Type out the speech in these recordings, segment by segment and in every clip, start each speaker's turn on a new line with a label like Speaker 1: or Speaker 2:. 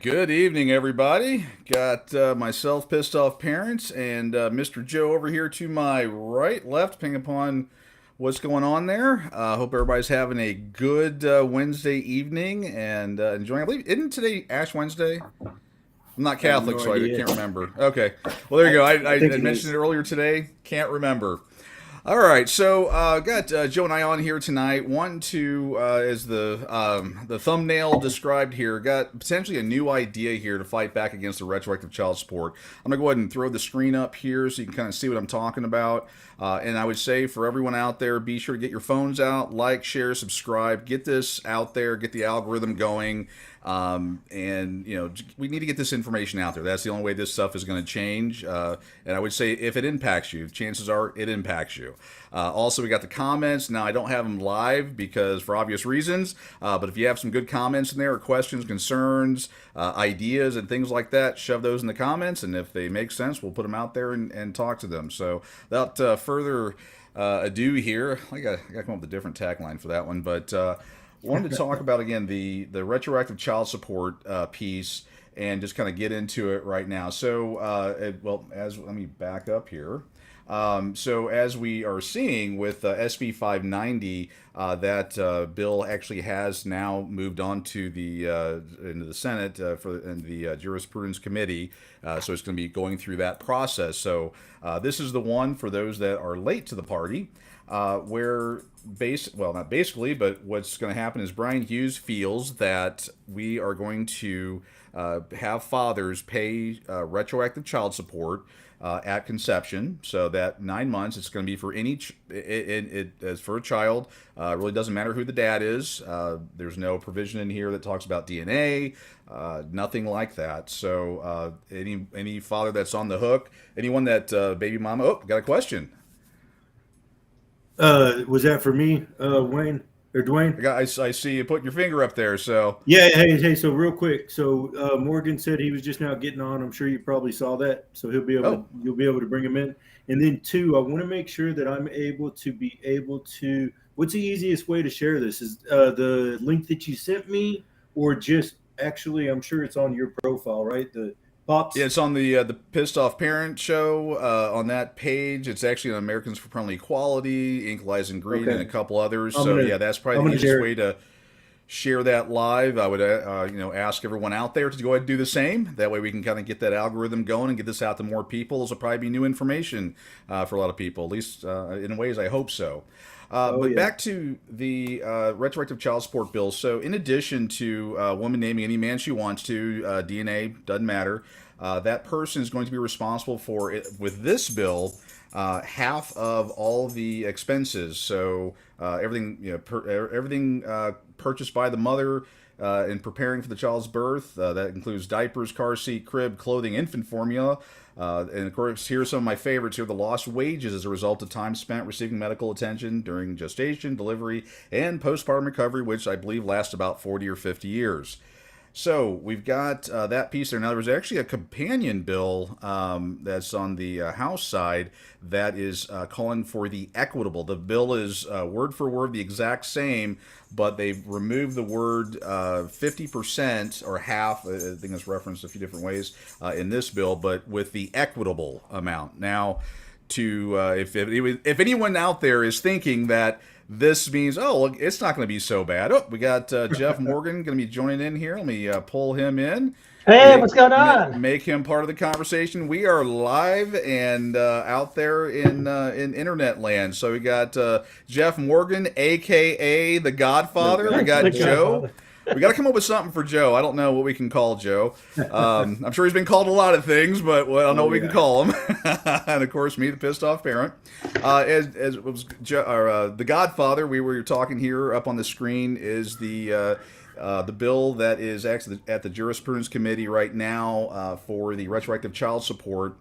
Speaker 1: Good evening, everybody. Got myself, Pissed Off Parents, and Mr. Joe over here to my right, left, depending upon what's going on there. Hope everybody's having a good Wednesday evening and enjoying. I believe, isn't today Ash Wednesday? I'm not
Speaker 2: I have
Speaker 1: Catholic,
Speaker 2: no
Speaker 1: so I
Speaker 2: idea.
Speaker 1: can't remember. Okay. Well, there you go. I
Speaker 2: think it
Speaker 1: mentioned
Speaker 2: is.
Speaker 1: it earlier today. Can't remember. All right, so got Joe and I on here tonight. Wanting to, as the thumbnail described here, got potentially a new idea here to fight back against the retroactive child support. I'm gonna go ahead and throw the screen up here so you can kind of see what I'm talking about. And I would say for everyone out there, be sure to get your phones out, like, share, subscribe, get this out there, get the algorithm going. And we need to get this information out there. That's the only way this stuff is going to change. And I would say if it impacts you, chances are it impacts you. Also, we got the comments. Now, I don't have them live because for obvious reasons. But if you have some good comments in there, or questions, concerns, ideas, and things like that, shove those in the comments. And if they make sense, we'll put them out there and talk to them. So without further ado here, I got to come up with a different tagline for that one. But wanted to talk about again the retroactive child support piece and just kind of get into it right now. So, let me back up here. So as we are seeing with SB 590, that bill actually has now moved on to into the Senate in the Jurisprudence Committee. So it's going to be going through that process. So this is the one for those that are late to the party. Where not basically, but what's going to happen is Brian Hughes feels that we are going to have fathers pay retroactive child support at conception. So that 9 months, it's going to be for any as for a child. It really doesn't matter who the dad is. There's no provision in here that talks about DNA. Nothing like that. So any father that's on the hook, anyone that baby mama. Oh, got a question.
Speaker 2: Was that for me, Wayne or Dwayne?
Speaker 1: I see you putting your finger up there. So
Speaker 2: Yeah. Hey. So real quick. So Morgan said he was just now getting on. I'm sure you probably saw that. So he'll be able. You'll be able to bring him in. And then two, I want to make sure that I'm able to. What's the easiest way to share this? Is the link that you sent me, or just actually? I'm sure it's on your profile, right? The pops.
Speaker 1: yeah, it's on the Pissed Off Parent show. On that page, it's actually on Americans for Parental Equality, Ink Lies and Greed, and a
Speaker 2: Okay.
Speaker 1: couple others.
Speaker 2: I'm
Speaker 1: So
Speaker 2: gonna.
Speaker 1: yeah, that's probably
Speaker 2: I'm
Speaker 1: the
Speaker 2: gonna
Speaker 1: easiest
Speaker 2: share
Speaker 1: way
Speaker 2: it.
Speaker 1: to share that live. I would ask everyone out there to go ahead and do the same. That way we can kind of get that algorithm going and get this out to more people. This will probably be new information for a lot of people, at least in ways I hope so.
Speaker 2: Oh
Speaker 1: But
Speaker 2: yeah.
Speaker 1: back to the retroactive child support bill. So, in addition to a woman naming any man she wants to, DNA doesn't matter. That person is going to be responsible for it with this bill. Half of all the expenses, so everything everything purchased by the mother in preparing for the child's birth. That includes diapers, car seat, crib, clothing, infant formula. And of course, here are some of my favorites here: the lost wages as a result of time spent receiving medical attention during gestation, delivery, and postpartum recovery, which I believe lasts about 40 or 50 years. So we've got that piece there. Now, there was actually a companion bill that's on the House side that is calling for the equitable. The bill is word for word the exact same, but they've removed the word 50% or half. I think it's referenced a few different ways in this bill, but with the equitable amount. Now, if anyone out there is thinking that this means, oh, look, it's not going to be so bad. Oh, we got Jeff Morgan going to be joining in here. Let me pull him in.
Speaker 3: Hey, what's going on?
Speaker 1: Make him part of the conversation. We are live and out there in internet land. So we got Jeff Morgan, aka the Godfather. We got Joe. We got to come up with something for Joe. I don't know what we can call Joe. I'm sure he's been called a lot of things, but I don't know what we can call him. And of course, me, the pissed off parent. As it was the Godfather, we were talking here up on the screen is the bill that is actually at the Jurisprudence Committee right now for the retroactive child support.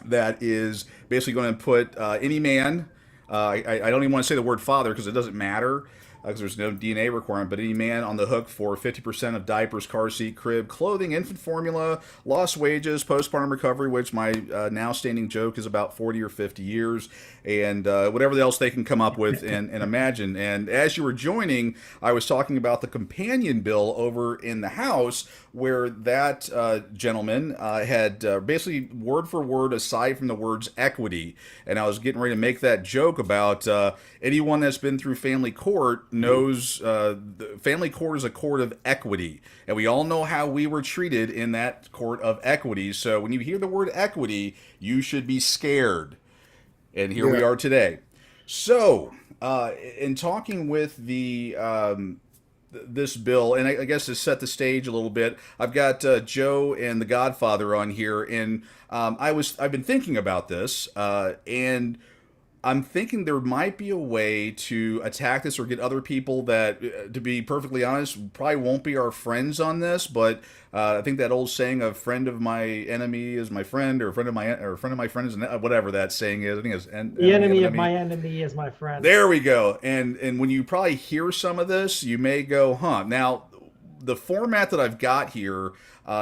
Speaker 1: that is basically going to put any man. I don't even want to say the word father because it doesn't matter because there's no DNA requirement, but any man on the hook for 50% of diapers, car seat, crib, clothing, infant formula, lost wages, postpartum recovery, which my now standing joke is about 40 or 50 years, and whatever else they can come up with and imagine. And as you were joining, I was talking about the companion bill over in the House where that gentleman had basically word for word, aside from the words equity, and I was getting ready to make that joke about anyone that's been through family court knows the family court is a court of equity, and we all know how we were treated in that court of equity. So when you hear the word equity, you should be scared. And here we are today. So, in talking with the this bill, and I guess to set the stage a little bit, I've got Joe and the Godfather on here, and I've been thinking about this, and I'm thinking there might be a way to attack this or get other people that, to be perfectly honest, probably won't be our friends on this. But I think that old saying of "friend of my enemy is my friend," or "friend of my friend is whatever that saying is." I think it's
Speaker 3: the enemy of my enemy is my friend.
Speaker 1: There we go. And when you probably hear some of this, you may go, "Huh." Now, the format that I've got here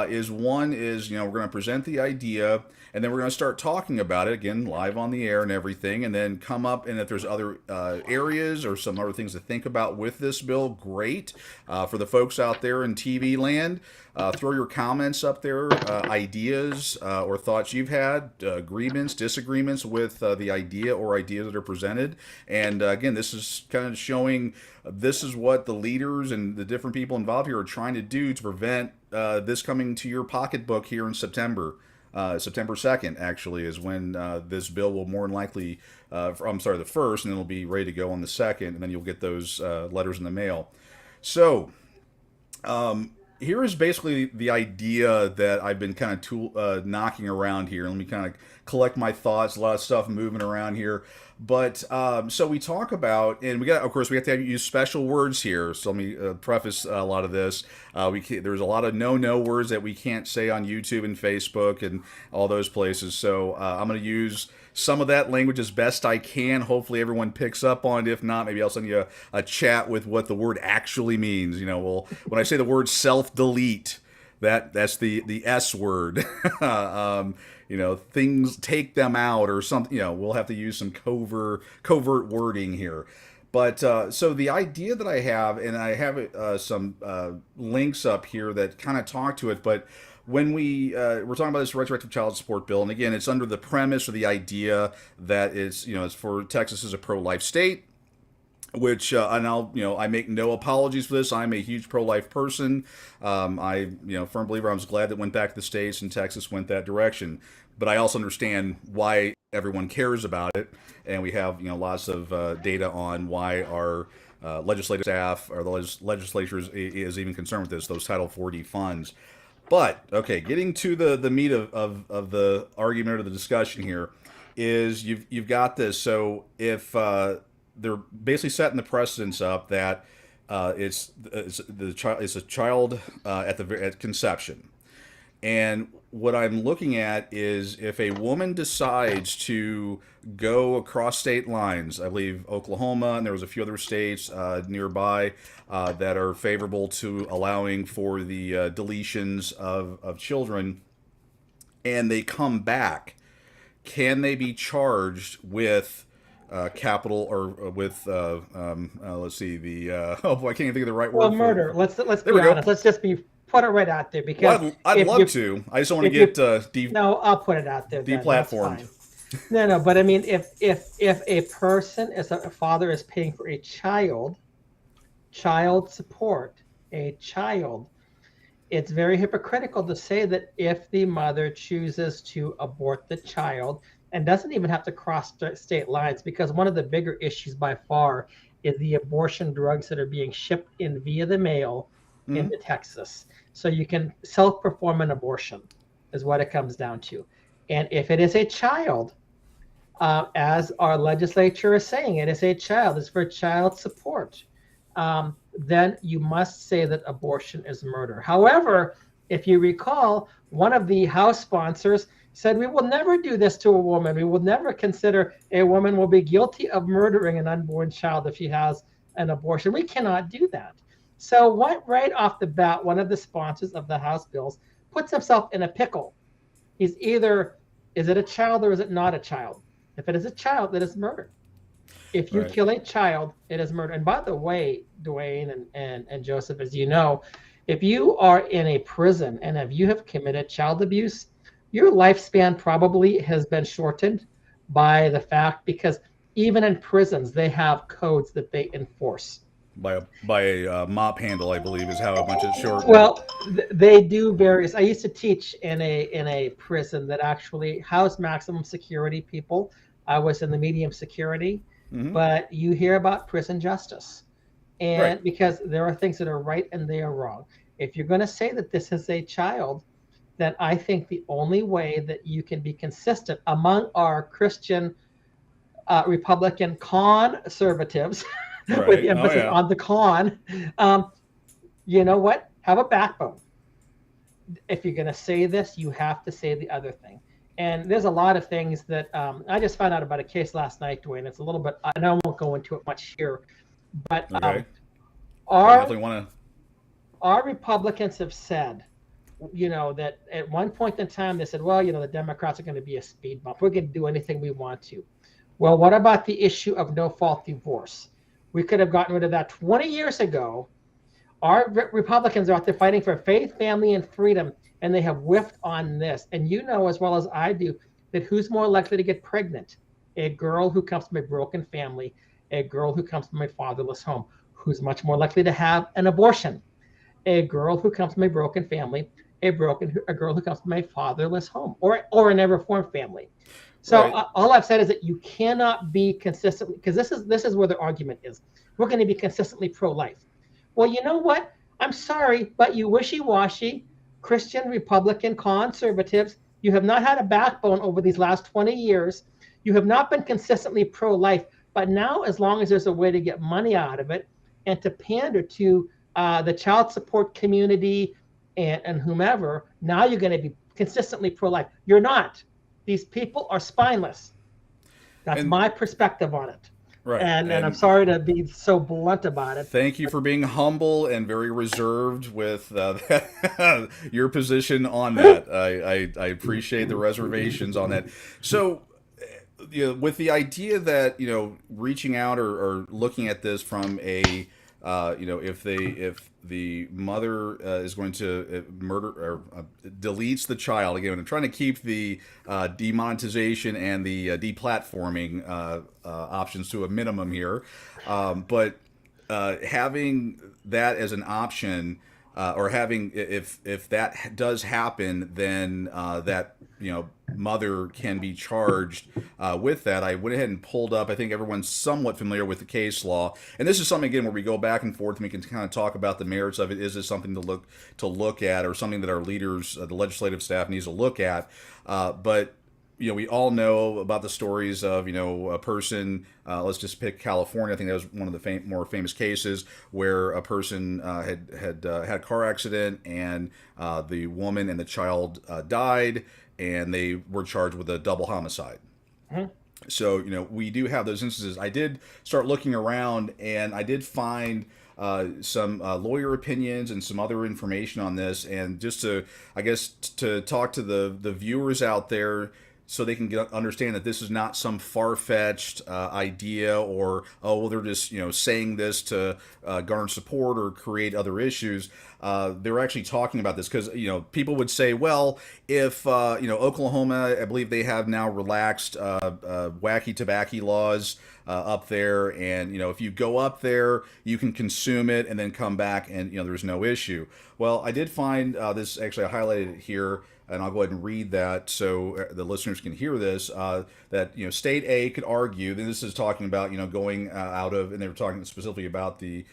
Speaker 1: is we're going to present the idea, and then we're going to start talking about it again live on the air and everything, and then come up, and if there's other areas or some other things to think about with this bill, great. For the folks out there in TV land, throw your comments up there, ideas or thoughts you've had, agreements, disagreements with the idea or ideas that are presented. And again, this is kind of showing this is what the leaders and the different people involved here are trying to do to prevent this coming to your pocketbook here in September. September 2nd, actually, is when this bill will more than likely, the 1st, and it'll be ready to go on the 2nd, and then you'll get those letters in the mail. So, here is basically the idea that I've been kind of knocking around here. Let me kind of collect my thoughts. A lot of stuff moving around here. But so we talk about, and we have to use special words here. So let me preface a lot of this. There's a lot of no words that we can't say on YouTube and Facebook and all those places. So I'm going to use some of that language as best I can. Hopefully everyone picks up on it. If not, maybe I'll send you a chat with what the word actually means. When I say the word self-delete, that's the S word. Things, take them out or something. We'll have to use some covert wording here. But so the idea that I have, and I have some links up here that kind of talk to it, but when we're talking about this retroactive child support bill, and again, it's under the premise or the idea that it's for Texas as a pro-life state, which I make no apologies for this. I'm a huge pro-life person. I firm believer. I was glad that went back to the states and Texas went that direction, but I also understand why everyone cares about it, and we have lots of data on why our legislative staff or the legislature is even concerned with this. Those Title 40 funds. But okay, getting to the meat of the argument or the discussion here is you've got this. So if they're basically setting the precedence up that it's a child at conception, and what I'm looking at is if a woman decides to go across state lines, I believe Oklahoma, and there was a few other states nearby that are favorable to allowing for the deletions of children, and they come back, can they be charged with capital or with let's see, I can't even think of the right word.
Speaker 3: Well, murder. Let's be honest. Let's just put it right out there because
Speaker 1: I'd love to. I just don't want to get
Speaker 3: no. I'll put it out there.
Speaker 1: Deplatformed.
Speaker 3: No, but I mean, if a person, as a father, is paying for a child support, it's very hypocritical to say that if the mother chooses to abort the child and doesn't even have to cross state lines, because one of the bigger issues by far is the abortion drugs that are being shipped in via the mail into Texas. So you can self-perform an abortion is what it comes down to. And if it is a child, as our legislature is saying, it is a child, it's for child support, then you must say that abortion is murder. However, if you recall, one of the House sponsors said, we will never do this to a woman. We will never consider a woman will be guilty of murdering an unborn child if she has an abortion. We cannot do that. So what right off the bat, one of the sponsors of the House bills puts himself in a pickle. He's either, is it a child or is it not a child? If it is a child, it is murder. If you
Speaker 1: Right.
Speaker 3: kill a child, it is murder. And by the way, Dwayne and Joseph, as you know, if you are in a prison and if you have committed child abuse, your lifespan probably has been shortened by the fact because even in prisons, they have codes that they enforce.
Speaker 1: By a mop handle, I believe, is how much it's shortened.
Speaker 3: Well, they do various. I used to teach in a prison that actually housed maximum security people. I was in the medium security,
Speaker 1: Hmm.
Speaker 3: but you hear about prison justice,
Speaker 1: Right.
Speaker 3: and because there are things that are right and they are wrong. If you're going to say that this is a child, then I think the only way that you can be consistent among our Christian Republican conservatives, with
Speaker 1: Right.
Speaker 3: the
Speaker 1: Oh
Speaker 3: emphasis
Speaker 1: yeah.
Speaker 3: on the con, um, you know what? Have a backbone. If you're going to say this, you have to say the other thing. And there's a lot of things that I just found out about a case last night, Dwayne. It's a little bit, and I won't go into it much here, but
Speaker 1: Okay. Yeah,
Speaker 3: our
Speaker 1: definitely want to.
Speaker 3: our Republicans have said, that at one point in time they said, well, the Democrats are going to be a speed bump. We're going to do anything we want to. Well, what about the issue of no fault divorce? We could have gotten rid of that 20 years ago. Our Republicans are out there fighting for faith, family, and freedom, and they have whiffed on this. And you know as well as I do that who's more likely to get pregnant? A girl who comes from a broken family, a girl who comes from a fatherless home. Who's much more likely to have an abortion? A girl who comes from a broken family, a girl who comes from a fatherless home, or a never formed family. So
Speaker 1: Right.
Speaker 3: all I've said is that you cannot be consistently, because this is where the argument is. We're going to be consistently pro-life. Well, you know what? I'm sorry, but you wishy-washy Christian, Republican, conservatives, you have not had a backbone over these last 20 years. You have not been consistently pro-life. But now, as long as there's a way to get money out of it and to pander to the child support community and whomever, now you're going to be consistently pro-life. You're not. These people are spineless. That's
Speaker 1: And
Speaker 3: my perspective on it.
Speaker 1: right.
Speaker 3: And I'm
Speaker 1: And
Speaker 3: sorry to be so blunt about it.
Speaker 1: thank you for being humble and very reserved with your position on that. I appreciate the reservations on that. So, with the idea that reaching out or looking at this from a if the mother is going to murder or deletes the child again. I'm trying to keep the demonetization and the deplatforming options to a minimum here, but having that as an option, or having if that does happen, then that mother can be charged with that. I went ahead and pulled up. I think everyone's somewhat familiar with the case law, and this is something again where we go back and forth and we can kind of talk about the merits of it. Is this something to look at, or something that our leaders, the legislative staff, needs to look at? But we all know about the stories of a person. Let's just pick California. I think that was one of the more famous cases where a person had a car accident, and the woman and the child died, and they were charged with a double homicide.
Speaker 3: Mhm.
Speaker 1: So we do have those instances. I did start looking around, and I did find some lawyer opinions and some other information on this, and just to, I guess, to talk to the viewers out there, so they can understand that this is not some far-fetched idea, or well, they're just saying this to garner support or create other issues. They're actually talking about this because people would say, well, if Oklahoma, I believe they have now relaxed wacky tobacco laws up there, and if you go up there, you can consume it and then come back, and there's no issue. Well, I did find this, actually I highlighted it here, and I'll go ahead and read that so the listeners can hear this. That State A could argue. Then this is talking about going out of, and they were talking specifically about the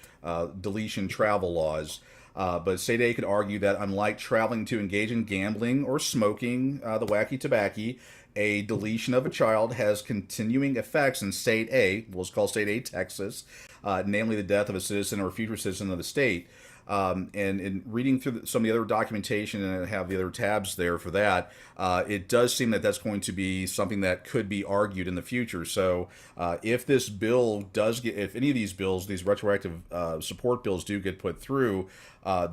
Speaker 1: deletion travel laws. But State A could argue that unlike traveling to engage in gambling or smoking the wacky tobacco, a deletion of a child has continuing effects in State A, let's call State A Texas, namely the death of a citizen or future citizen of the state. And in reading through some of the other documentation, and I have the other tabs there for that, it does seem that that's going to be something that could be argued in the future. So if this bill does get, if any of these bills, these retroactive support bills do get put through,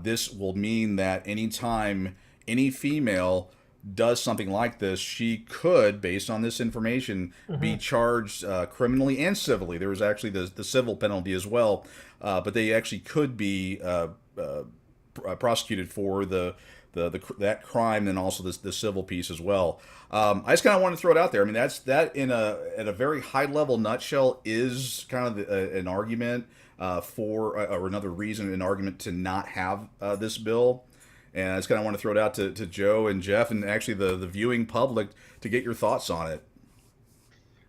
Speaker 1: this will mean that anytime any female does something like this, she could, based on this information, be charged criminally and civilly. There was actually the civil penalty as well, but they actually could be prosecuted for that crime, and also the civil piece as well. I just kind of want to throw it out there. I mean, that in at a very high level nutshell is kind of an argument for, or another reason, an argument to not have this bill. And I just kind of want to throw it out to Joe and Jeff, and actually the viewing public, to get your thoughts on it.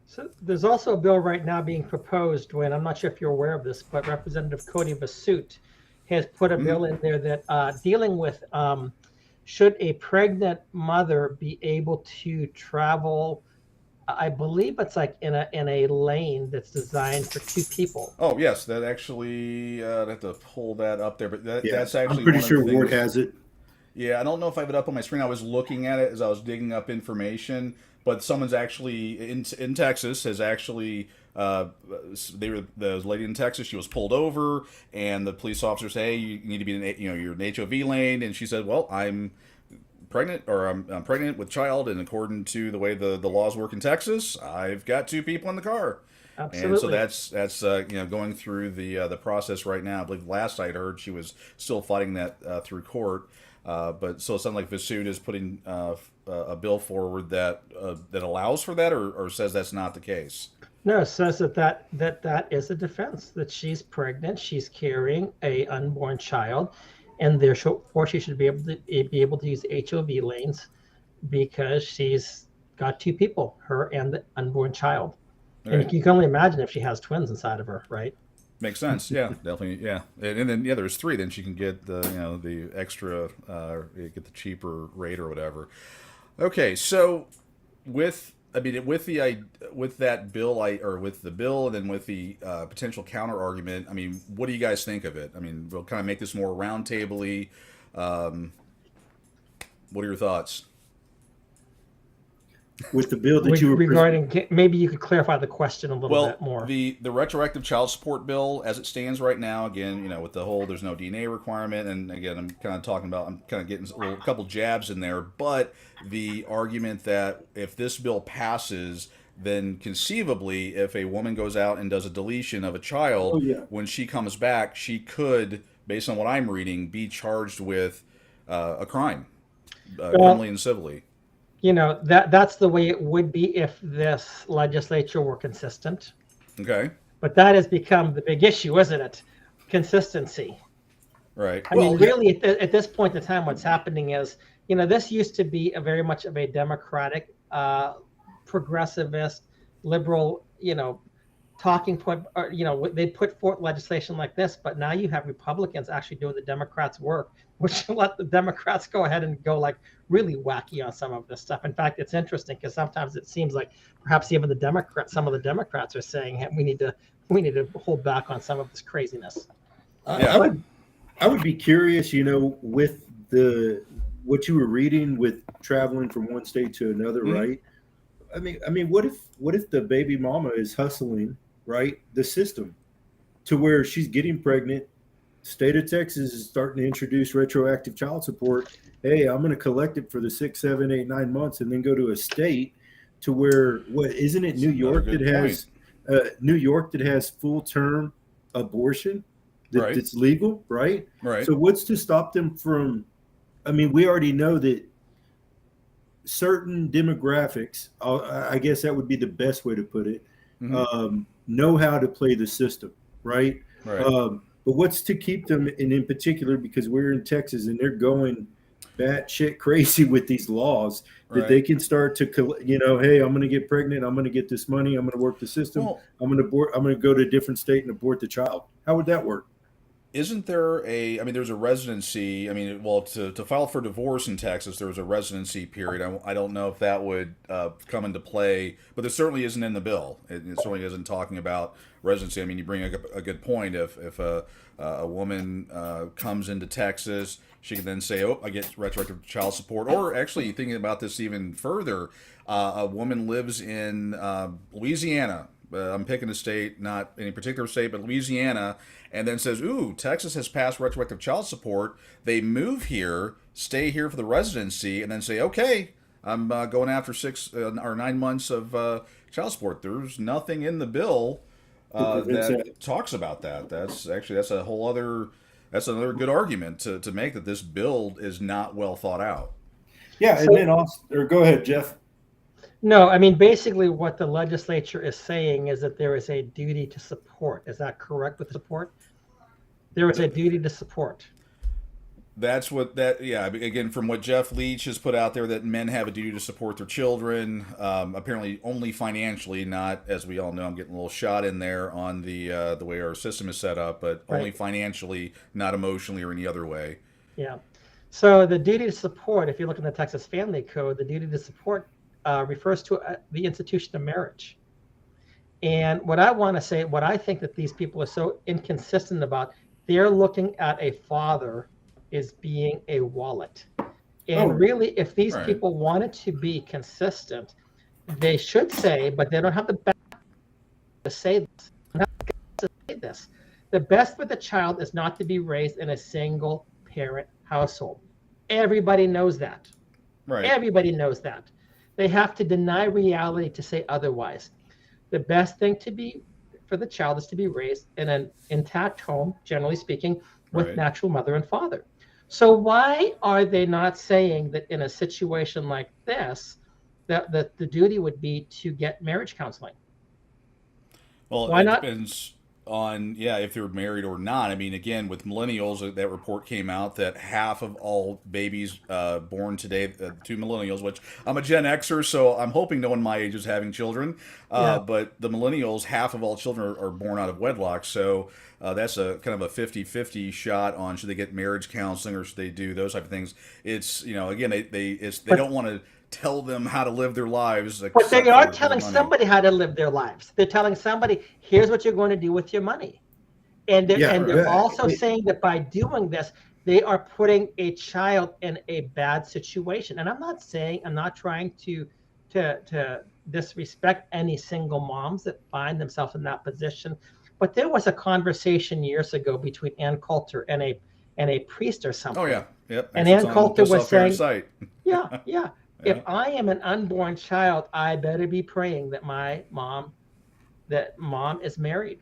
Speaker 3: So there's also a bill right now being proposed, when I'm not sure if you're aware of this, but Representative Cody Vasut has put a bill in there that dealing with should a pregnant mother be able to travel, I believe it's like in a lane that's designed for two people.
Speaker 1: Oh yes, that actually I'd have to pull that up there, but that's actually
Speaker 2: I'm pretty
Speaker 1: one
Speaker 2: sure
Speaker 1: of the
Speaker 2: Ward
Speaker 1: things.
Speaker 2: has it.
Speaker 1: Yeah, I don't know if I have it up on my screen. I was looking at it as I was digging up information, but someone's actually in Texas has actually the lady in Texas. She was pulled over, and the police officer said, "Hey, you need to be in you're in HOV lane," and she said, "Well, I'm pregnant, or I'm pregnant with child, and according to the way the laws work in Texas, I've got two people in the car."
Speaker 3: Absolutely.
Speaker 1: And so that's going through the process right now. I believe last I heard she was still fighting that through court. But so it sounds like Vasud is putting a bill forward that allows for that, or says that's not the case.
Speaker 3: No, it says that is a defense, that she's pregnant, she's carrying a unborn child, and therefore she should be able to use HOV lanes because she's got two people, her and the unborn child. Okay. And you can only imagine if she has twins inside of her, right?
Speaker 1: Makes sense. Yeah, definitely. Yeah, and then there's three. Then she can get the extra, get the cheaper rate or whatever. Okay, so with that bill, with the bill, and then with the potential counter argument. I mean, what do you guys think of it? I mean, we'll kind of make this more roundtable-y. What are your thoughts?
Speaker 2: With the bill that you were
Speaker 3: regarding, maybe you could clarify the question a little bit more.
Speaker 1: The retroactive child support bill, as it stands right now, again, with the whole there's no DNA requirement, and again, I'm kind of getting a couple jabs in there, but the argument that if this bill passes, then conceivably, if a woman goes out and does a deletion of a child, when she comes back, she could, based on what I'm reading, be charged with a crime, criminally and civilly.
Speaker 3: That's the way it would be if this legislature were consistent.
Speaker 1: Okay.
Speaker 3: But that has become the big issue, isn't it? Consistency.
Speaker 1: Right.
Speaker 3: I mean, really, at this point in time, what's happening is, this used to be very much of a Democratic, progressivist, liberal, talking point. They put forth legislation like this, but now you have Republicans actually doing the Democrats' work, which let the Democrats go ahead and go like really wacky on some of this stuff. In fact, it's interesting because sometimes it seems like perhaps even some of the Democrats are saying, hey, we need to hold back on some of this craziness.
Speaker 2: I would be curious, with what you were reading with traveling from one state to another, right? I mean, what if the baby mama is hustling, right, the system to where she's getting pregnant? State of Texas is starting to introduce retroactive child support. Hey, I'm going to collect it for the 6, 7, 8, 9 months, and then go to a state to where isn't it New York that has full term abortion that's legal, right?
Speaker 1: Right.
Speaker 2: So what's to stop them from? I mean, we already know that certain demographics, I guess that would be the best way to put it, know how to play the system, right?
Speaker 1: Right.
Speaker 2: But what's to keep them, and in particular, because we're in Texas and they're going batshit crazy with these laws, that they can start to, hey, I'm going to get pregnant, I'm going to get this money, I'm going to work the system, I'm going to go to a different state and abort the child. How would that work?
Speaker 1: isn't there a? I mean, there's a residency. I mean, well, to file for divorce in Texas, there was a residency period. I don't know if that would come into play, but there certainly isn't in the bill. It certainly isn't talking about residency. I mean, you bring a good point. If a woman comes into Texas, she can then say, "Oh, I get retroactive child support." Or actually, thinking about this even further, a woman lives in Louisiana. I'm picking a state, not any particular state, but Louisiana, and then says, "Ooh, Texas has passed retroactive child support." They move here, stay here for the residency, and then say, "Okay, I'm going after 6 or 9 months of child support." There's nothing in the bill that talks about that. That's a whole other. That's another good argument to make that this bill is not well thought out.
Speaker 2: Yeah, and then also, or go ahead, Jeff.
Speaker 3: No, I mean, basically what the legislature is saying is that there is a duty to support. Is that correct with support? There is a duty to support.
Speaker 1: That's what that, yeah, again, from what Jeff Leach has put out there, that men have a duty to support their children, apparently only financially, not, as we all know, I'm getting a little shot in there on the way our system is set up, but only financially, not emotionally or any other way.
Speaker 3: Yeah. So the duty to support, if you look in the Texas Family Code, the duty to support refers to the institution of marriage. And what I want to say, what I think that these people are so inconsistent about, they're looking at a father as being a wallet. And really, if these people wanted to be consistent, they should say, but they don't have the best to say this. The best for the child is not to be raised in a single parent household. Everybody knows that.
Speaker 1: Right.
Speaker 3: Everybody knows that. They have to deny reality to say otherwise. The best thing to be for the child is to be raised in an intact home, generally speaking, with natural mother and father. So why are they not saying that in a situation like this, that the duty would be to get marriage counseling?
Speaker 1: Well,
Speaker 3: why
Speaker 1: it
Speaker 3: not?
Speaker 1: depends on, if they're married or not. I mean, again, with millennials, that report came out that half of all babies born today to millennials, which I'm a Gen Xer, so I'm hoping no one my age is having children. But the millennials, half of all children are born out of wedlock. So that's a kind of a 50-50 shot on should they get marriage counseling or should they do those type of things. It's, again, they don't want to tell them how to live their lives.
Speaker 3: But they are telling somebody how to live their lives. They're telling somebody, here's what you're going to do with your money. And they're also saying that by doing this, they are putting a child in a bad situation. And I'm not trying to disrespect any single moms that find themselves in that position. But there was a conversation years ago between Ann Coulter and a priest or something.
Speaker 1: Oh, yeah. Yep.
Speaker 3: And Ann Coulter was saying, yeah. If I am an unborn child, I better be praying that mom is married.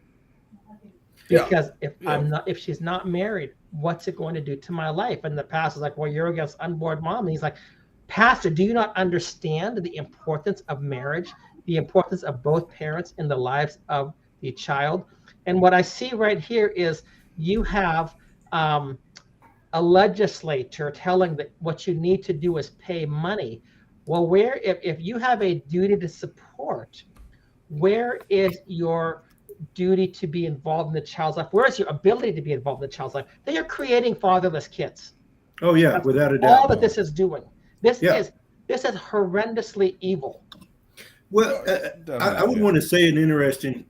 Speaker 3: Because if she's not married, what's it going to do to my life? And the pastor's like, well, you're against unborn mom. And he's like, Pastor, do you not understand the importance of marriage, the importance of both parents in the lives of the child? And what I see right here is you have a legislature telling that what you need to do is pay money. Well, if you have a duty to support, where is your duty to be involved in the child's life? Where is your ability to be involved in the child's life? They are creating fatherless kids.
Speaker 2: Oh yeah,
Speaker 3: That's
Speaker 2: without a doubt.
Speaker 3: All that this is doing. This is horrendously evil.
Speaker 2: Well, I would want to say an interesting,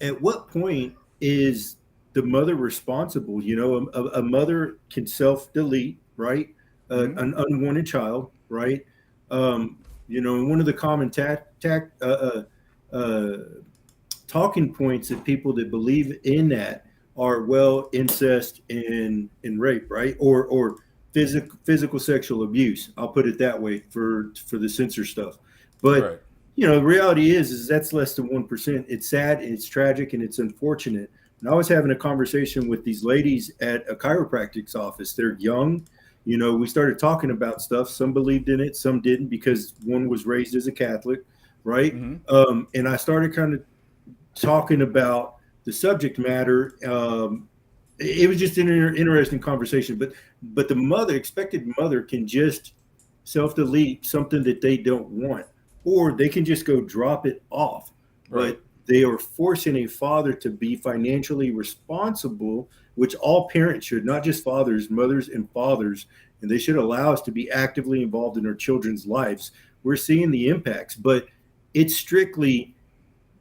Speaker 2: at what point is the mother responsible? A mother can self-delete, right? An unwanted child, right? One of the common talking points that people that believe in that are, incest and rape, right? Or physical sexual abuse. I'll put it that way for the censor stuff. But the reality is that's less than 1%. It's sad, it's tragic, and it's unfortunate. And I was having a conversation with these ladies at a chiropractic's office. They're young. We started talking about stuff. Some believed in it, some didn't, because one was raised as a Catholic, right? And I started kind of talking about the subject matter. It was just an interesting conversation. But the expected mother can just self-delete something that they don't want, or they can just go drop it off.
Speaker 1: Right.
Speaker 2: they are forcing a father to be financially responsible, which all parents should, not just fathers, mothers and fathers, and they should allow us to be actively involved in our children's lives. We're seeing the impacts, but it's strictly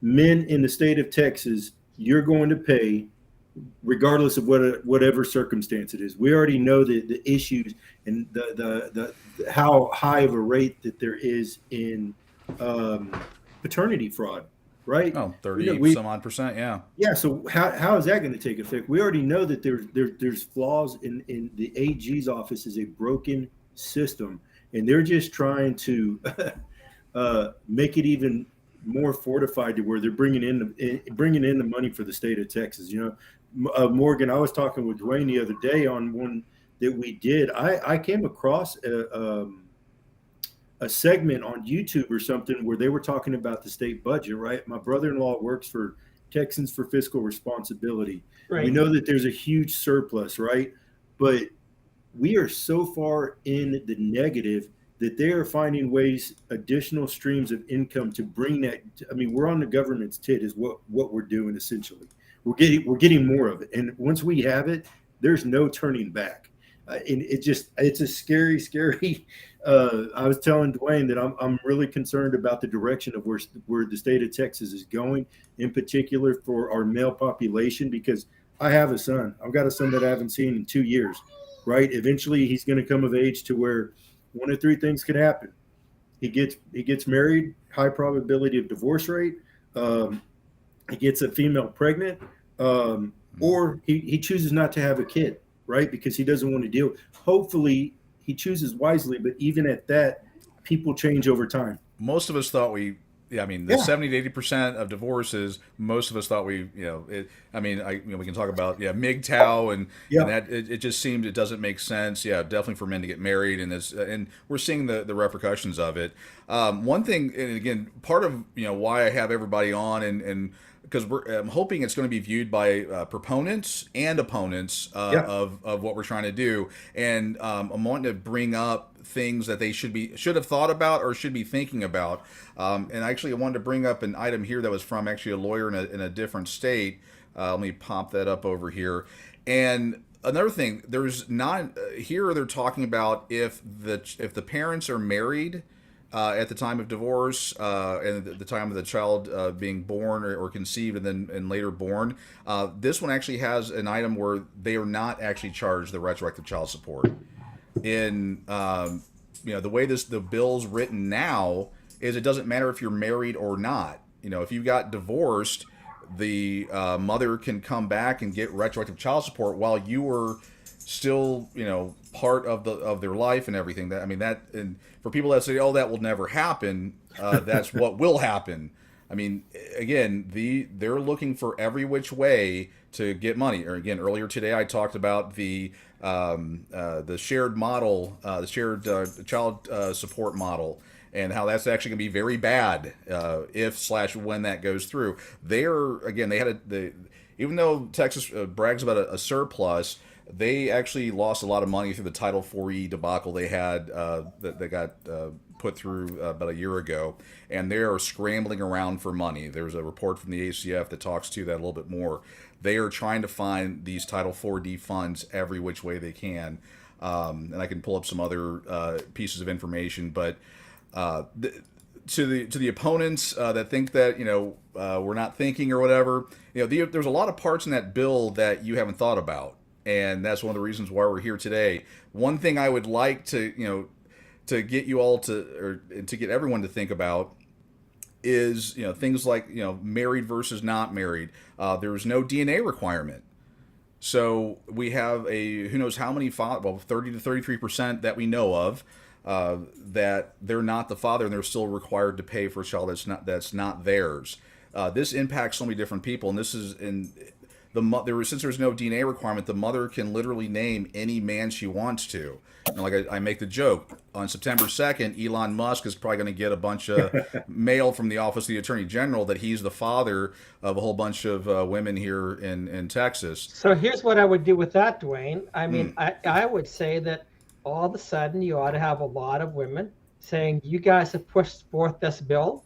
Speaker 2: men in the state of Texas, you're going to pay regardless of whatever circumstance it is. We already know the issues and the how high of a rate that there is in paternity fraud, right?
Speaker 1: Oh, 30 some odd percent, yeah.
Speaker 2: Yeah, so how is that going to take effect? We already know that there's flaws in the AG's office is a broken system, and they're just trying to make it even more fortified to where they're bringing in the money for the state of Texas. Morgan, I was talking with Dwayne the other day on one that we did. I came across a segment on YouTube or something where they were talking about the state budget, right? My brother-in-law works for Texans for Fiscal Responsibility.
Speaker 3: Right.
Speaker 2: We know that there's a huge surplus, right? But we are so far in the negative that they are finding ways, additional streams of income to bring that. I mean, we're on the government's tit is what we're doing essentially. We're getting more of it. And once we have it, there's no turning back. And it's a scary. I was telling Dwayne that I'm really concerned about the direction of where the state of Texas is going, in particular for our male population, because I have a son. I've got a son that I haven't seen in 2 years, right? Eventually he's going to come of age to where one of three things could happen. He gets married, high probability of divorce rate. He gets a female pregnant, or he chooses not to have a kid, right? Because he doesn't want to deal. Hopefully he chooses wisely, but even at that, people change over time.
Speaker 1: Most of us thought the 70 to 80% of divorces, most of us thought we can talk about MGTOW and that it just seemed it doesn't make sense. Yeah, definitely for men to get married, and we're seeing the repercussions of it. One thing, and again, part of why I have everybody on and because I'm hoping it's going to be viewed by proponents and opponents of what we're trying to do, and I'm wanting to bring up things that they should have thought about or should be thinking about. And actually, I wanted to bring up an item here that was from actually a lawyer in a different state. Let me pop that up over here. And another thing, there's not here they're talking about if the parents are married at the time of divorce and the time of the child being born or conceived and later born. This one actually has an item where they are not actually charged the retroactive child support. In the way the bill's written now is it doesn't matter if you're married or not. If you got divorced, the mother can come back and get retroactive child support while you were still part of their life and everything. And for people that say, oh, that will never happen, that's what will happen. I mean, again, they're looking for every which way to get money. Or again, earlier today I talked about the shared model, the shared child support model, and how that's actually going to be very bad when that goes through. They had even though Texas brags about a surplus, they actually lost a lot of money through the Title 4E debacle they had that got put through about a year ago, and they are scrambling around for money. There's a report from the ACF that talks to that a little bit more. They are trying to find these Title 4D funds every which way they can, and I can pull up some other pieces of information. But to the opponents that think that we're not thinking or whatever, there's a lot of parts in that bill that you haven't thought about, and that's one of the reasons why we're here today. One thing I would like to get you all to get everyone to think about is things like married versus not married. There's no DNA requirement, so we have who knows how many 30 to 33% that we know of that they're not the father and they're still required to pay for a child that's not theirs. This impacts so many different people, and this is since there's no DNA requirement, the mother can literally name any man she wants to. Like I make the joke, on September 2nd, Elon Musk is probably going to get a bunch of mail from the Office of the Attorney General that he's the father of a whole bunch of women here in Texas.
Speaker 3: So here's what I would do with that, Dwayne. I mean, I would say that all of a sudden you ought to have a lot of women saying, you guys have pushed forth this bill.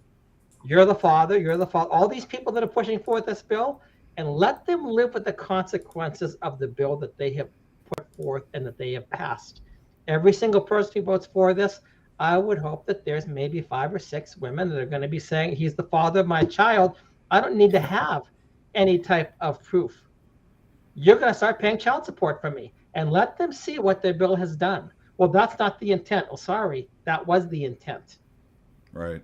Speaker 3: You're the father. You're the father. All these people that are pushing forth this bill, and let them live with the consequences of the bill that they have put forth and that they have passed. Every single person who votes for this, I would hope that there's maybe 5 or 6 women that are going to be saying, he's the father of my child. I don't need to have any type of proof. You're going to start paying child support for me, and let them see what their bill has done. Well, that's not the intent. Oh, sorry, that was the intent.
Speaker 1: Right.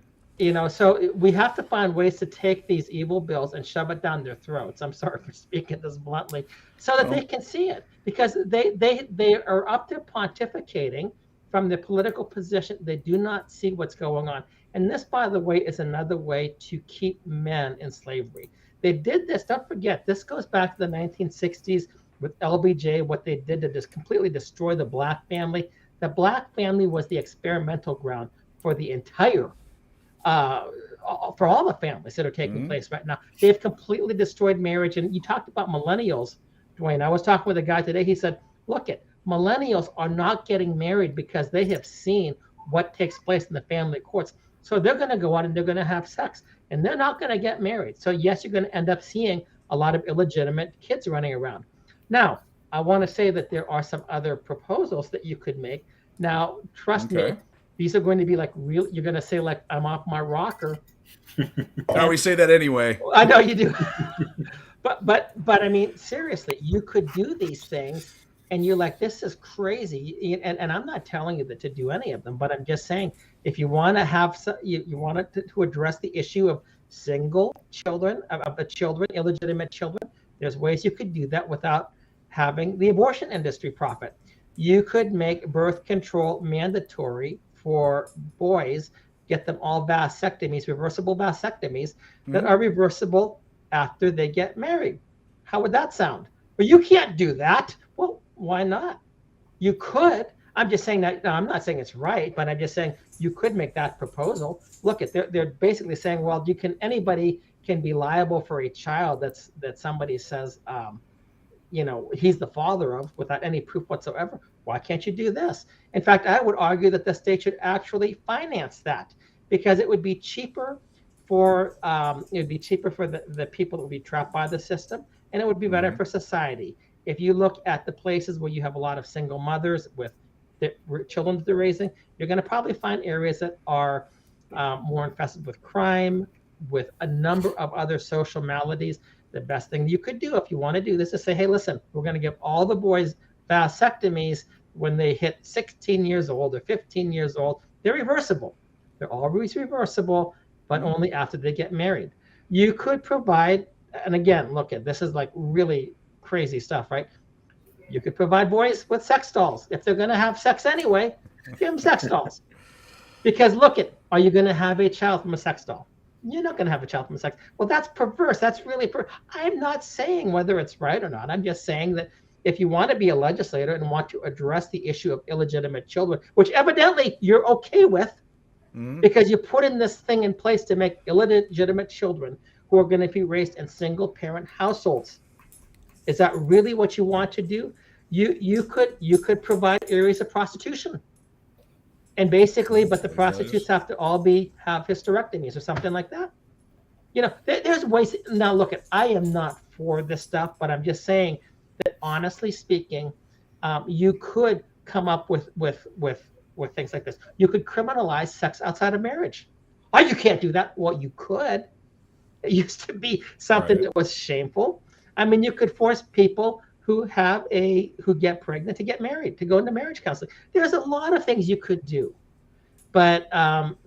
Speaker 3: So we have to find ways to take these evil bills and shove it down their throats. I'm sorry for speaking this bluntly, so that they can see it, because they are up there pontificating from their political position. They do not see what's going on. And this, by the way, is another way to keep men in slavery. They did this. Don't forget, this goes back to the 1960s with LBJ, what they did to just completely destroy the black family. The black family was the experimental ground for the entire for all the families that are taking place right now. They've completely destroyed marriage. And you talked about millennials, Dwayne. I was talking with a guy today. He said, look, millennials are not getting married because they have seen what takes place in the family courts. So they're going to go out and they're going to have sex, and they're not going to get married. So yes, you're going to end up seeing a lot of illegitimate kids running around. Now, I want to say that there are some other proposals that you could make. Now, trust me, these are going to be like real. You're going to say like, I'm off my rocker.
Speaker 1: Oh, we say that anyway.
Speaker 3: I know you do. but I mean, seriously, you could do these things, and you're like, this is crazy. And I'm not telling you that to do any of them, but I'm just saying, if you want to have, you want to address the issue of single children, of the children, illegitimate children, there's ways you could do that without having the abortion industry profit. You could make birth control mandatory for boys, get them all vasectomies, reversible vasectomies that are reversible after they get married. How would that sound? Well, you can't do that. Well, why not? You could. I'm just saying that. No, I'm not saying it's right, but I'm just saying you could make that proposal. Look, they're basically saying, well, anybody can be liable for a child that somebody says, he's the father of, without any proof whatsoever. Why can't you do this? In fact, I would argue that the state should actually finance that, because it would be cheaper for the people that would be trapped by the system, and it would be better for society. If you look at the places where you have a lot of single mothers with the children that they're raising, you're going to probably find areas that are more infested with crime, with a number of other social maladies. The best thing you could do if you want to do this is say, hey, listen, we're going to give all the boys vasectomies when they hit 16 years old or 15 years old. They're reversible. They're always reversible, but only after they get married. You could provide, and again, look, this is like really crazy stuff, right? You could provide boys with sex dolls. If they're going to have sex anyway, give them sex dolls. Because look, are you going to have a child from a sex doll? You're not going to have a child from a sex. Well, that's perverse. That's really I'm not saying whether it's right or not. I'm just saying that if you want to be a legislator and want to address the issue of illegitimate children, which evidently you're okay with, because you put in this thing in place to make illegitimate children who are going to be raised in single parent households. Is that really what you want to do? You could provide areas of prostitution. And basically, but the prostitutes have to all have hysterectomies or something like that. There's ways. Now, look, I am not for this stuff, but I'm just saying that honestly speaking, you could come up with things like this. You could criminalize sex outside of marriage. Oh, you can't do that. Well, you could. It used to be something that was shameful. I mean, you could force people who get pregnant to get married, to go into marriage counseling. There's a lot of things you could do. But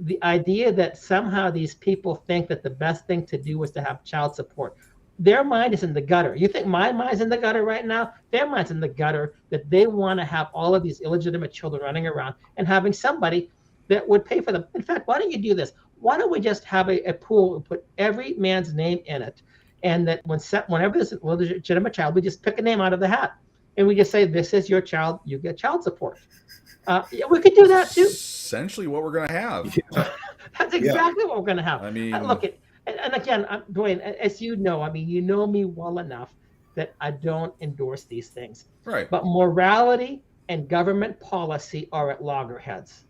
Speaker 3: the idea that somehow these people think that the best thing to do is to have child support, their mind is in the gutter. You think my mind's in the gutter right now? Their mind's in the gutter, that they want to have all of these illegitimate children running around and having somebody that would pay for them. In fact, why don't you do this? Why don't we just have a pool and put every man's name in it? And that whenever there's a legitimate child, we just pick a name out of the hat. And we just say, this is your child, you get child support. We could do that too.
Speaker 1: Essentially what we're going to have.
Speaker 3: That's exactly what we're going to have.
Speaker 1: I mean,
Speaker 3: look, and again, Dwayne, as you know, I mean, you know me well enough that I don't endorse these things.
Speaker 1: Right.
Speaker 3: But morality and government policy are at loggerheads.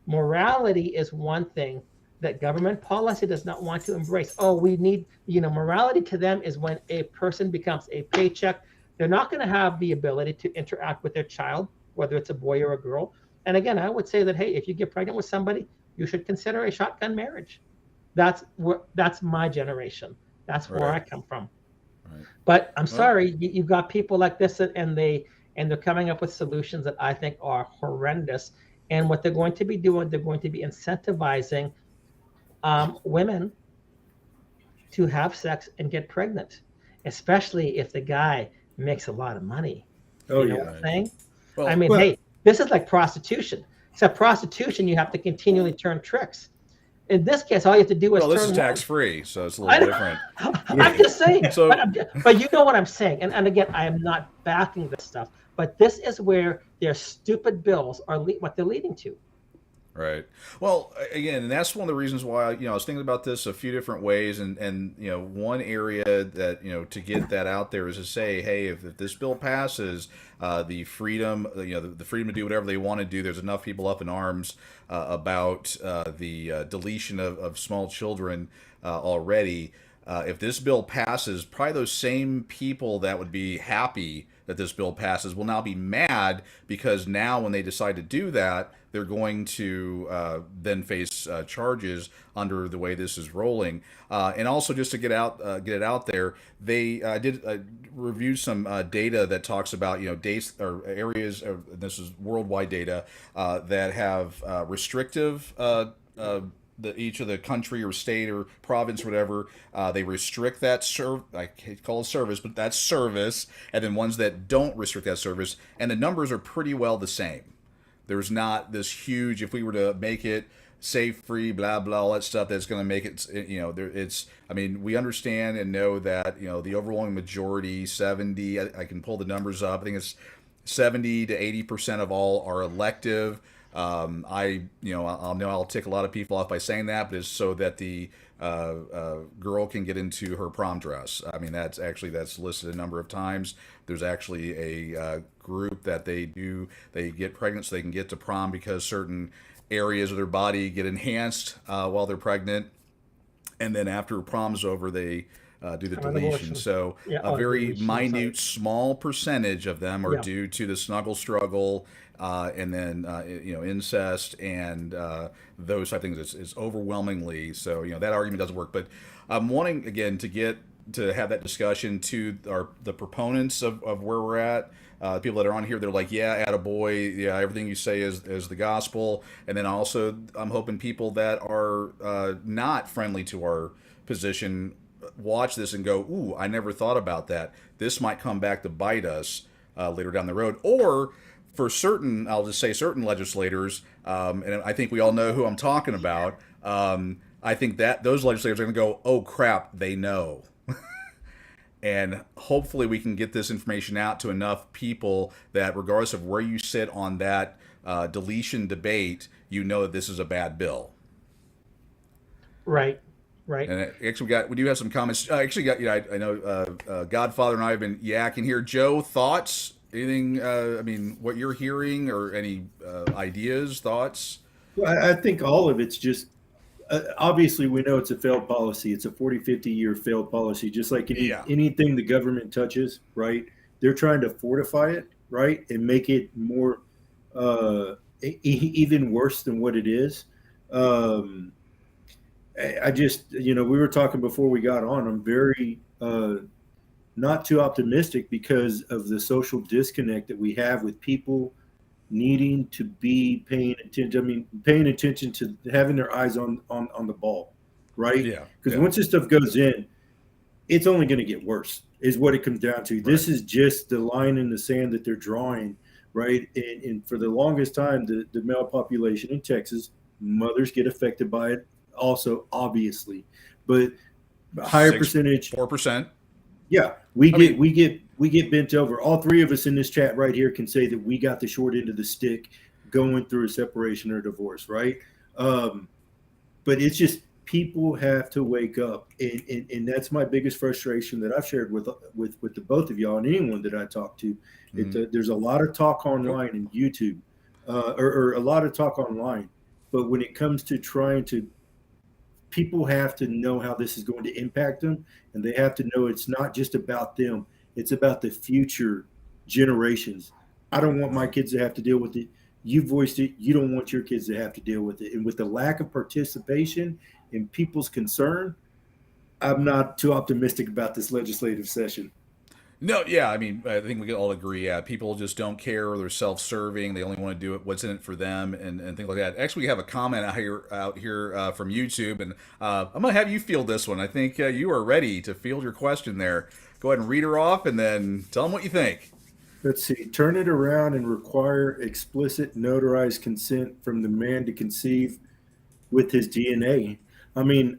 Speaker 3: Morality is one thing. that government policy does not want to embrace. Oh, we need, morality to them is when a person becomes a paycheck. They're not going to have the ability to interact with their child, whether it's a boy or a girl. And again, I would say that, hey, if you get pregnant with somebody, you should consider a shotgun marriage. That's my generation. That's where I come from.
Speaker 1: Right.
Speaker 3: But I'm sorry, you've got people like this, and they're coming up with solutions that I think are horrendous. And what they're going to be doing, they're going to be incentivizing women to have sex and get pregnant, especially if the guy makes a lot of money.
Speaker 2: Oh,
Speaker 3: you know
Speaker 2: yeah.
Speaker 3: what I'm saying?
Speaker 1: Well,
Speaker 3: I mean, hey, this is like prostitution. Except prostitution, you have to continually turn tricks. In this case, all you have to do is
Speaker 1: well, this
Speaker 3: turn
Speaker 1: is
Speaker 3: one.
Speaker 1: tax free, so it's a little different.
Speaker 3: I'm just saying,
Speaker 1: So-
Speaker 3: but you know what I'm saying. And again, I am not backing this stuff, but this is where their stupid bills are what they're leading to.
Speaker 1: Right. Well, again, and that's one of the reasons why I was thinking about this a few different ways, and one area that to get that out there is to say, hey, if this bill passes, the freedom, the freedom to do whatever they want to do. There's enough people up in arms about the deletion of small children already. If this bill passes, probably those same people that would be happy that this bill passes will now be mad because now when they decide to do that, they're going to then face charges under the way this is rolling. And also, just to get it out there, they did review some data that talks about dates or areas. This is worldwide data that have restrictive. Each of the country or state or province or whatever, they restrict that I hate to call it service, but that's service, and then ones that don't restrict that service, and the numbers are pretty well the same. There's not this huge, if we were to make it safe, free, blah, blah, all that stuff that's going to make it, I mean, we understand and know that, the overwhelming majority, 70, I can pull the numbers up, I think it's 70 to 80% of all are elective. I'll tick a lot of people off by saying that, but it's so that the girl can get into her prom dress. I mean, that's listed a number of times. There's actually a group that they get pregnant so they can get to prom because certain areas of their body get enhanced while they're pregnant. And then after prom's over, they do the deletion. So a very minute, small percentage of them are due to the snuggle struggle, and then incest and those type of things. It's overwhelmingly so. That argument doesn't work. But I'm wanting again to have that discussion to the proponents of where we're at. People that are on here, they're like, yeah, attaboy, yeah, everything you say is the gospel. And then also, I'm hoping people that are not friendly to our position watch this and go, ooh, I never thought about that. This might come back to bite us later down the road. Or for certain, I'll just say certain legislators, and I think we all know who I'm talking about, I think that those legislators are going to go, oh, crap, they know. And hopefully we can get this information out to enough people that regardless of where you sit on that deletion debate, that this is a bad bill.
Speaker 3: Right.
Speaker 1: And actually, we do have some comments. I know Godfather and I have been yakking here. Joe, thoughts? Anything? What you're hearing, or any ideas, thoughts?
Speaker 2: Well, I think all of it's just obviously we know it's a failed policy. It's a 40, 50-year failed policy. Just like anything the government touches, right? They're trying to fortify it, right, and make it more even worse than what it is. I just, we were talking before we got on. I'm very not too optimistic because of the social disconnect that we have with people needing to be paying attention to having their eyes on the ball, right?
Speaker 1: Yeah.
Speaker 2: Because once this stuff goes in, it's only going to get worse, is what it comes down to. Right. This is just the line in the sand that they're drawing, right? And for the longest time, the male population in Texas, mothers get affected by it also, obviously, but higher percentage,
Speaker 1: 4%.
Speaker 2: Yeah, we get bent over. All three of us in this chat right here can say that we got the short end of the stick going through a separation or divorce, right? But it's just people have to wake up, and that's my biggest frustration that I've shared with the both of y'all and anyone that I talk to. Mm-hmm. There's a lot of talk online and YouTube, or a lot of talk online, but when it comes to trying to people have to know how this is going to impact them, and they have to know it's not just about them, it's about the future generations. I don't want my kids to have to deal with it. You voiced it. You don't want your kids to have to deal with it. And with the lack of participation in people's concern, I'm not too optimistic about this legislative session.
Speaker 1: No, yeah, I mean, I think we can all agree. Yeah, people just don't care. They're self-serving. They only want to do it what's in it for them, and things like that. Actually, we have a comment out here from YouTube, and I'm gonna have you field this one. I think you are ready to field your question there. Go ahead and read her off, and then tell them what you think.
Speaker 2: Let's see. Turn it around and require explicit notarized consent from the man to conceive with his DNA. I mean,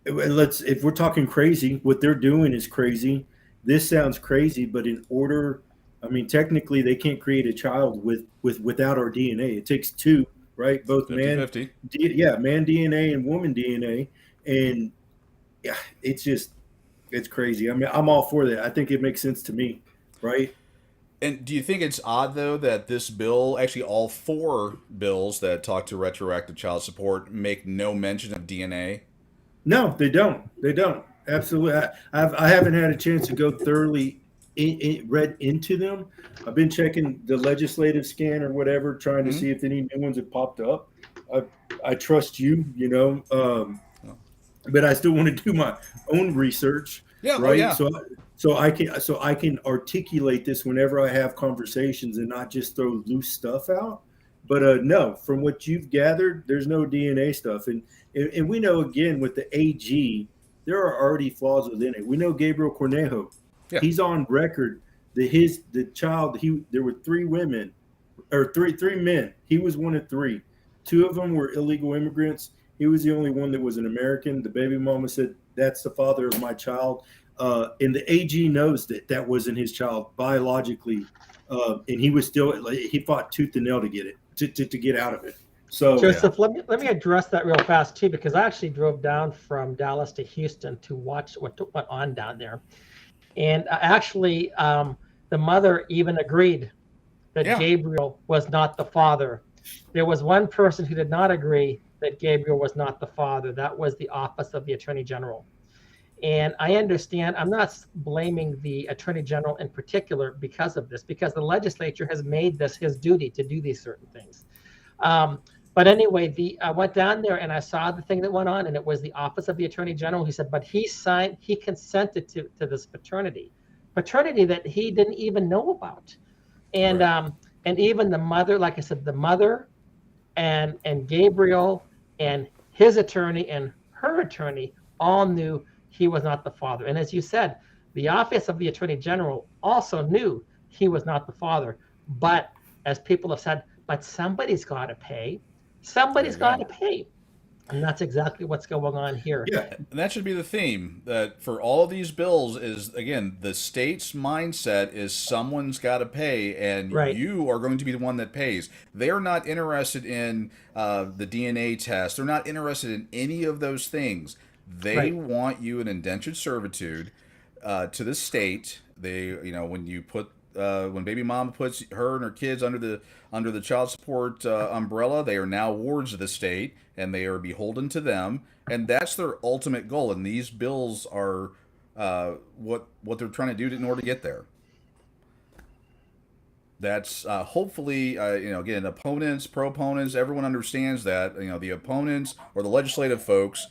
Speaker 2: if we're talking crazy, what they're doing is crazy. This sounds crazy, but in order, I mean, technically they can't create a child without our DNA. It takes two, right? Both
Speaker 1: 50-50.
Speaker 2: man DNA and woman DNA. And yeah, it's crazy. I mean, I'm all for that. I think it makes sense to me, right?
Speaker 1: And do you think it's odd, though, that this bill, actually all four bills that talk to retroactive child support, make no mention of DNA?
Speaker 2: No, they don't. They don't. Absolutely. I haven't had a chance to go thoroughly read into them. I've been checking the legislative scan or whatever, trying to see if any new ones have popped up. I trust you, but I still want to do my own research.
Speaker 1: Yeah,
Speaker 2: right.
Speaker 1: Oh, yeah.
Speaker 2: So I can articulate this whenever I have conversations and not just throw loose stuff out. But no, from what you've gathered, there's no DNA stuff, and we know again with the AG, there are already flaws within it. We know Gabriel Cornejo, he's on record that there were three women or three men. He was one of three. Two of them were illegal immigrants. He was the only one that was an American. The baby mama said, "That's the father of my child." And the AG knows that wasn't his child biologically. And he fought tooth and nail to get it, to get out of it. So
Speaker 3: Joseph, let me address that real fast too, because I actually drove down from Dallas to Houston to watch what went on down there. And actually, the mother even agreed that Gabriel was not the father. There was one person who did not agree that Gabriel was not the father. That was the Office of the Attorney General. And I understand, I'm not blaming the Attorney General in particular because of this, because the legislature has made this his duty to do these certain things. But anyway, I went down there and I saw the thing that went on, and it was the Office of the Attorney General. He said, but he consented to this paternity that he didn't even know about. And and even the mother, like I said, the mother and Gabriel and his attorney and her attorney all knew he was not the father. And as you said, the Office of the Attorney General also knew he was not the father. But as people have said, but somebody's got to pay. Somebody's got to pay. And that's exactly what's going on here.
Speaker 1: Yeah, and that should be the theme. That for all of these bills is, again, the state's mindset is someone's got to pay, and you are going to be the one that pays. They are not interested in the DNA test. They're not interested in any of those things. They want you in indentured servitude to the state. They, when you put when baby mama puts her and her kids under the child support umbrella, they are now wards of the state, and they are beholden to them, and that's their ultimate goal. And these bills are what they're trying to do in order to get there. That's hopefully, again, opponents, proponents, everyone understands that. The opponents or the legislative folks,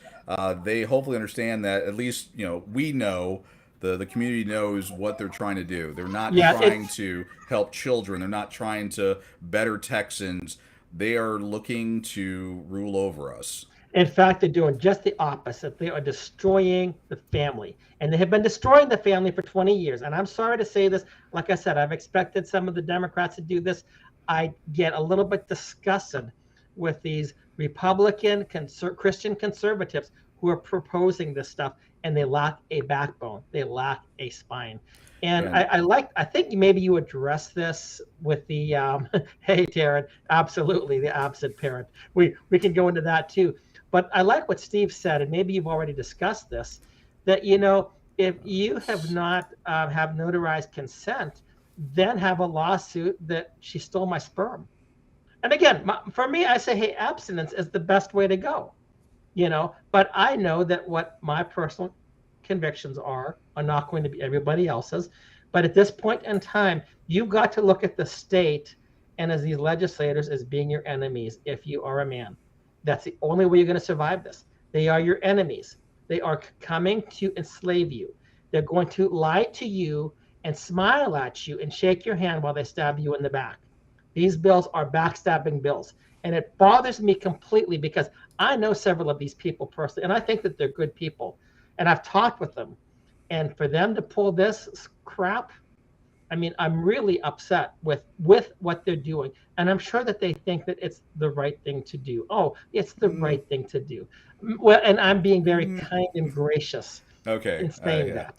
Speaker 1: they hopefully understand that at least, we know, the community knows what they're trying to do. They're not trying to help children. They're not trying to better Texans. They are looking to rule over us.
Speaker 3: In fact, they're doing just the opposite. They are destroying the family. And they have been destroying the family for 20 years. And I'm sorry to say this. Like I said, I've expected some of the Democrats to do this. I get a little bit disgusted with these Republican Christian conservatives who are proposing this stuff, and they lack a backbone. They lack a spine. And I think maybe you address this with the, hey, Darren, absolutely, the absent parent. We can go into that too. But I like what Steve said, and maybe you've already discussed this, that, if you have not have notarized consent, then have a lawsuit that she stole my sperm. And again, for me, I say, hey, abstinence is the best way to go. But I know that what my personal convictions are not going to be everybody else's. But at this point in time, you've got to look at the state and as these legislators as being your enemies if you are a man. That's the only way you're going to survive this. They are your enemies. They are coming to enslave you. They're going to lie to you and smile at you and shake your hand while they stab you in the back. These bills are backstabbing bills. And it bothers me completely because I know several of these people personally, and I think that they're good people. And I've talked with them. And for them to pull this crap, I mean, I'm really upset with what they're doing. And I'm sure that they think that it's the right thing to do. Oh, it's the right thing to do. Well, and I'm being very kind and gracious
Speaker 1: Okay.
Speaker 3: in saying
Speaker 1: Yeah.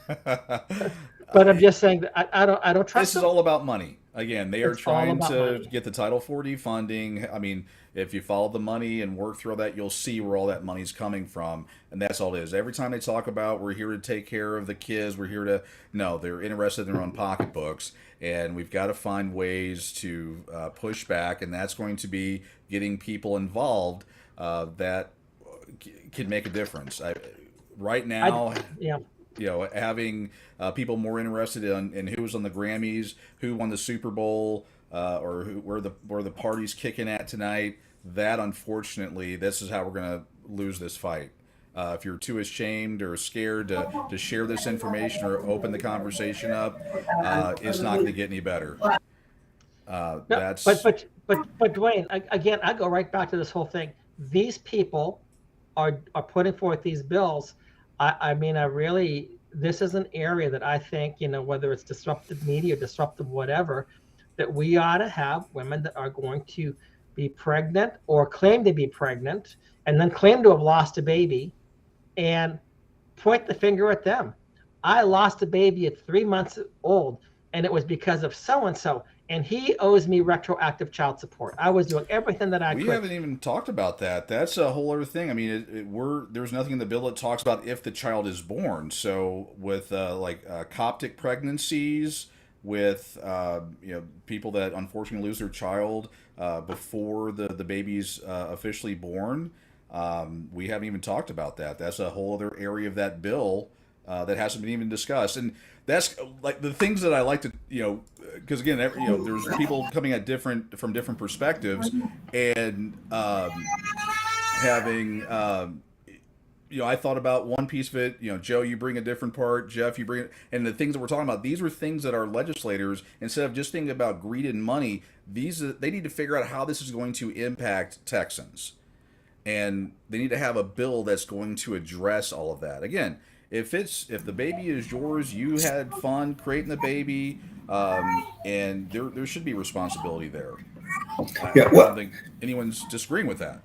Speaker 3: that. But I'm just saying that I don't trust
Speaker 1: This is
Speaker 3: them.
Speaker 1: all about money. Again, they are
Speaker 3: It's all
Speaker 1: trying
Speaker 3: about
Speaker 1: to
Speaker 3: money.
Speaker 1: get the Title 40 funding. I mean, if you follow the money and work through all that, you'll see where all that money's coming from. And that's all it is. Every time they talk about we're here to take care of the kids, we're here to. No, they're interested in their own pocketbooks. And we've got to find ways to push back. And that's going to be getting people involved that can make a difference. Right
Speaker 3: I
Speaker 1: now,
Speaker 3: yeah.
Speaker 1: having people more interested in who was on the Grammys, who won the Super Bowl, or where the party's kicking at tonight. That unfortunately, this is how we're gonna lose this fight. If you're too ashamed or scared to share this information or open the conversation up, it's not going to get any better.
Speaker 3: No,
Speaker 1: That's
Speaker 3: but Dwayne, again, I go right back to this whole thing. These people are putting forth these bills. I mean, I really this is an area that I think, whether it's disruptive media, disruptive whatever, that we ought to have women that are going to be pregnant or claim to be pregnant and then claim to have lost a baby and point the finger at them. I lost a baby at 3 months old, and it was because of so and so, and he owes me retroactive child support. I was doing everything that I
Speaker 1: We
Speaker 3: could.
Speaker 1: haven't even talked about that. That's a whole other thing. I mean, there's nothing in the bill that talks about if the child is born. So with Coptic pregnancies, with people that unfortunately lose their child before the baby's officially born, we haven't even talked about that. That's a whole other area of that bill that hasn't been even discussed. And that's like the things that I like to, because again, there's people coming at from different perspectives, and having, I thought about one piece of it. Joe, you bring a different part. Jeff, you bring it, and the things that we're talking about. These were things that our legislators, instead of just thinking about greed and money, they need to figure out how this is going to impact Texans, and they need to have a bill that's going to address all of that. Again, if the baby is yours, you had fun creating the baby, and there should be responsibility there.
Speaker 2: Yeah,
Speaker 1: I don't
Speaker 2: well,
Speaker 1: think anyone's disagreeing with that.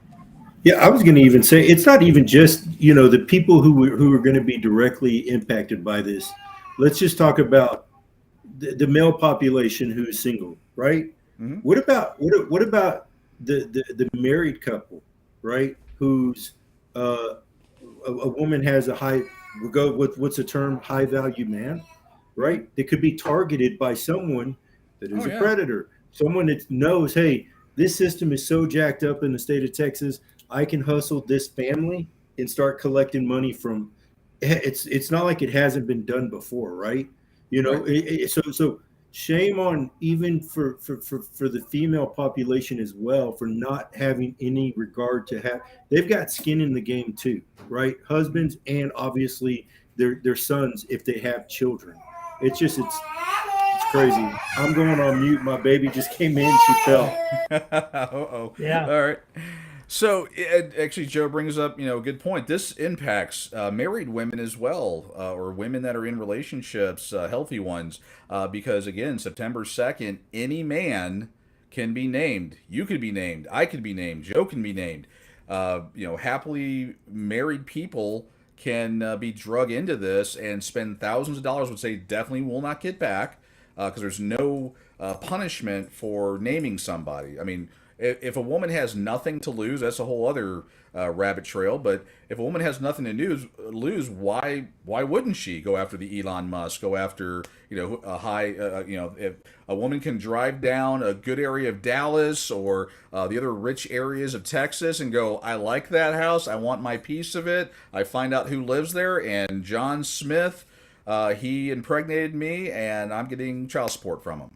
Speaker 2: yeah, I was going to even say it's not even just the people who are going to be directly impacted by this. Let's just talk about the male population who's single, right?
Speaker 1: Hmm.
Speaker 2: What about the married couple, right? Who's a woman has a high, we'll go with what's the term, high value man, right? They could be targeted by someone that
Speaker 1: Oh
Speaker 2: is a
Speaker 1: yeah.
Speaker 2: predator, someone that knows, hey, this system is so jacked up in the state of Texas, I can hustle this family and start collecting money from. It's not like it hasn't been done before, right?
Speaker 1: Right.
Speaker 2: So shame on even for the female population as well for not having any regard to have. They've got skin in the game too, right? Husbands and obviously their sons if they have children. It's crazy. I'm going on mute. My baby just came in. She fell.
Speaker 1: Uh-oh.
Speaker 3: Yeah.
Speaker 1: All right. So actually, Joe brings up a good point. This impacts married women as well, or women that are in relationships, healthy ones, because again, September 2nd, any man can be named. You could be named. I could be named. Joe can be named. Happily married people can be drug into this and spend thousands of dollars, which they definitely will not get back, because there's no punishment for naming somebody. I mean, if a woman has nothing to lose, that's a whole other rabbit trail. But if a woman has nothing to lose, why wouldn't she go after the Elon Musk? Go after a high if a woman can drive down a good area of Dallas or the other rich areas of Texas and go, I like that house, I want my piece of it. I find out who lives there, and John Smith, he impregnated me, and I'm getting child support from him.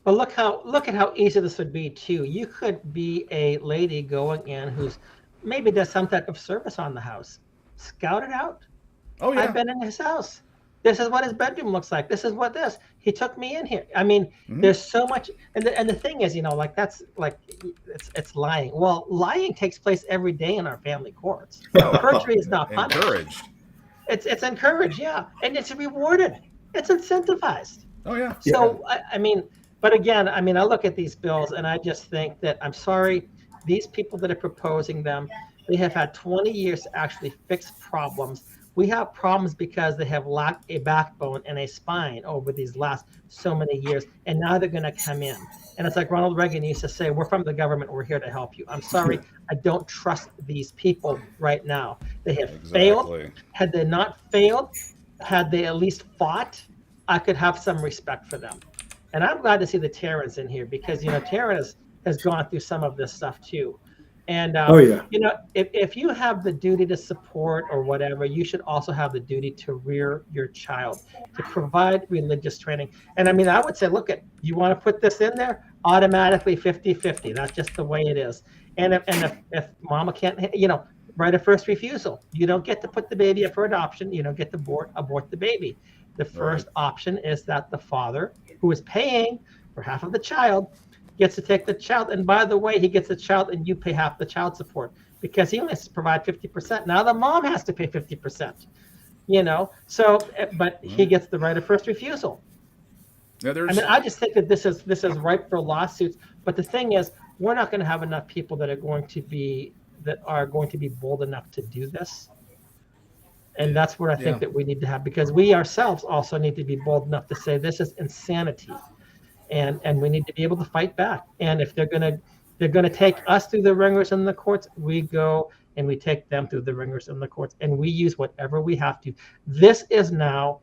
Speaker 3: But look at how easy this would be too. You could be a lady going in who's maybe does some type of service on the house. Scout it out.
Speaker 1: Oh yeah,
Speaker 3: I've been in his house. This is what his bedroom looks like. This is what this. He took me in here. I mean, there's so much, and the thing is, like that's like it's lying. Well, lying takes place every day in our family courts. Perjury is not punished.
Speaker 1: Encouraged.
Speaker 3: It's encouraged, yeah, and it's rewarded. It's incentivized.
Speaker 1: Oh yeah.
Speaker 3: So I mean. But again, I mean, I look at these bills and I just think that, I'm sorry, these people that are proposing them, they have had 20 years to actually fix problems. We have problems because they have lacked a backbone and a spine over these last so many years. And now they're going to come in. And it's like Ronald Reagan used to say, we're from the government, we're here to help you. I'm sorry, I don't trust these people right now. They have failed. Had they not failed, had they at least fought, I could have some respect for them. And I'm glad to see the Terrans in here because, Terran has gone through some of this stuff too. And, if you have the duty to support or whatever, you should also have the duty to rear your child, to provide religious training. And I mean, I would say, you want to put this in there, automatically 50-50. That's just the way it is. And if mama can't, right of first refusal, you don't get to put the baby up for adoption. You don't get to abort the baby. The first option is that the father, who is paying for half of the child, gets to take the child. And by the way, he gets the child and you pay half the child support because he only has to provide 50%. Now the mom has to pay 50%, So, but he gets the right of first refusal.
Speaker 1: Yeah,
Speaker 3: I just think that this is ripe for lawsuits. But the thing is, we're not going to have enough people that are going to be bold enough to do this. And that's what I think that we need to have, because we ourselves also need to be bold enough to say this is insanity, and we need to be able to fight back. And if they're gonna take us through the ringers in the courts, we go and we take them through the ringers in the courts, and we use whatever we have to. This is now,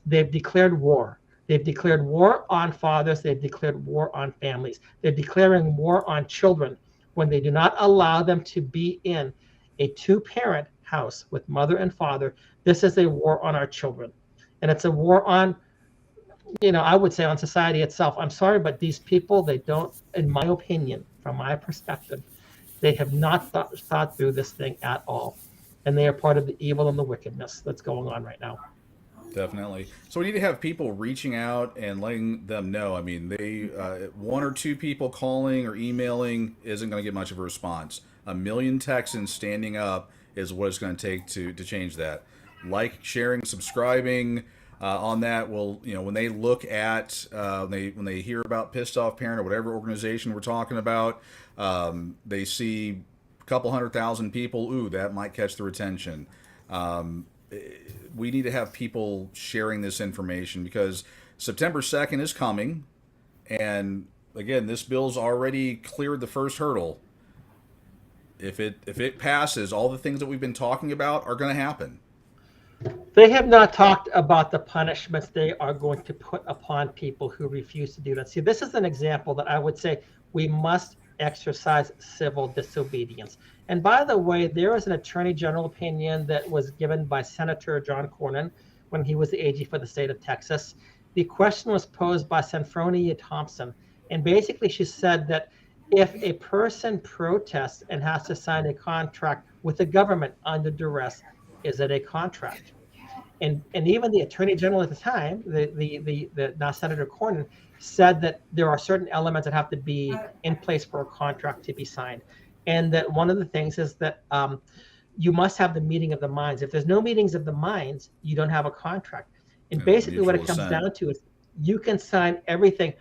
Speaker 3: they've declared war. They've declared war on fathers. They've declared war on families. They're declaring war on children when they do not allow them to be in a two-parent house with mother and father. This is a war on our children, and it's a war on, I would say, on society itself. I'm sorry, but these people, they don't, in my opinion, from my perspective, they have not thought through this thing at all, and they are part of the evil and the wickedness that's going on right now.
Speaker 1: Definitely. So we need to have people reaching out and letting them know. I mean, one or two people calling or emailing isn't going to get much of a response. 1 million Texans standing up is what it's going to take to change that. Like, sharing, subscribing on that will, when they look at, when they hear about Pissed Off Parent or whatever organization we're talking about, they see a couple 100,000 people, ooh, that might catch their attention. We need to have people sharing this information because September 2nd is coming. And again, this bill's already cleared the first hurdle. If it passes, all the things that we've been talking about are going to happen.
Speaker 3: They have not talked about the punishments they are going to put upon people who refuse to do that. See, this is an example that I would say we must exercise civil disobedience. And by the way, there is an attorney general opinion that was given by Senator John Cornyn when he was the AG for the state of Texas. The question was posed by Senfronia Thompson. And basically she said that if a person protests and has to sign a contract with the government under duress, is it a contract? And even the attorney general at the time, the now Senator Cornyn, said that there are certain elements that have to be in place for a contract to be signed. And that one of the things is that you must have the meeting of the minds. If there's no meetings of the minds, you don't have a contract. And basically what it comes down to is you can sign everything,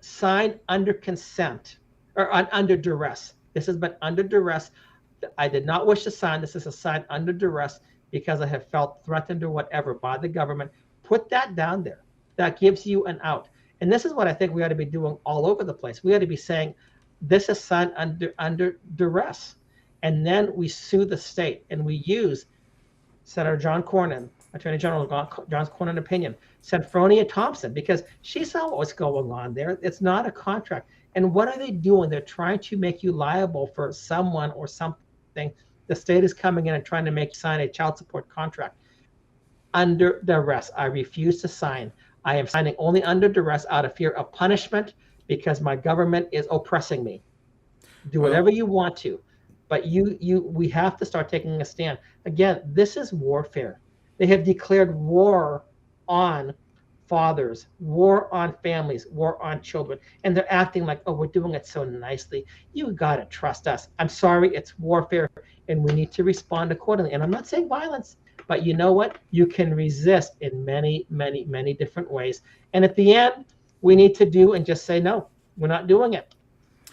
Speaker 3: sign under consent or under duress. This has been under duress. I did not wish to sign. This is a sign under duress because I have felt threatened or whatever by the government. Put that down there. That gives you an out. And this is what I think we ought to be doing all over the place. We ought to be saying, this is signed under duress. And then we sue the state, and we use Senator John Cornyn, Attorney General John Cornyn opinion, Senfronia Thompson, because she saw what was going on there. It's not a contract. And what are they doing? They're trying to make you liable for someone or something. The state is coming in and trying to make you sign a child support contract under duress. I refuse to sign. I am signing only under duress out of fear of punishment because my government is oppressing me. Do whatever you want to, but we have to start taking a stand. Again, this is warfare. They have declared war on fathers, war on families, war on children, and they're acting like, oh, we're doing it so nicely. You got to trust us. I'm sorry, it's warfare, and we need to respond accordingly. And I'm not saying violence, but you know what? You can resist in many, many, many different ways. And at the end, we need to do and just say, no, we're not doing it.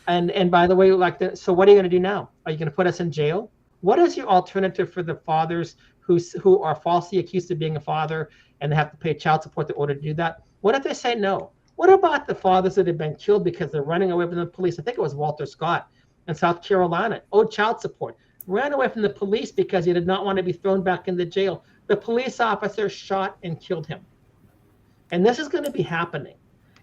Speaker 3: And by the way, so what are you going to do now? Are you going to put us in jail? What is your alternative for the fathers who are falsely accused of being a father and they have to pay child support in order to do that? What if they say no? What about the fathers that have been killed because they're running away from the police? I think it was Walter Scott in South Carolina, owed child support, ran away from the police because he did not want to be thrown back into jail. The police officer shot and killed him. And this is going to be happening.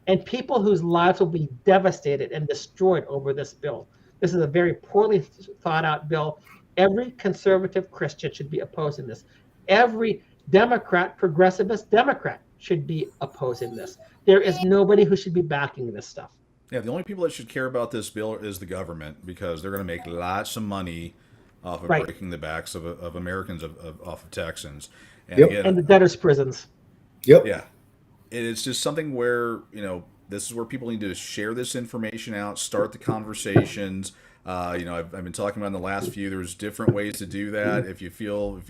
Speaker 3: And people whose lives will be devastated and destroyed over this bill. This is a very poorly thought out bill. Every conservative Christian should be opposing this. Every Democrat, progressivist Democrat should be opposing this. There is nobody who should be backing this stuff.
Speaker 1: Yeah, the only people that should care about this bill is the government, because they're going to make lots of money off of breaking the backs of Americans, off of Texans. And,
Speaker 2: yep.
Speaker 1: again,
Speaker 3: and the debtors' prisons.
Speaker 2: Yep.
Speaker 1: Yeah. It's just something where, this is where people need to share this information out, start the conversations. I've been talking about in the last few. There's different ways to do that. If you feel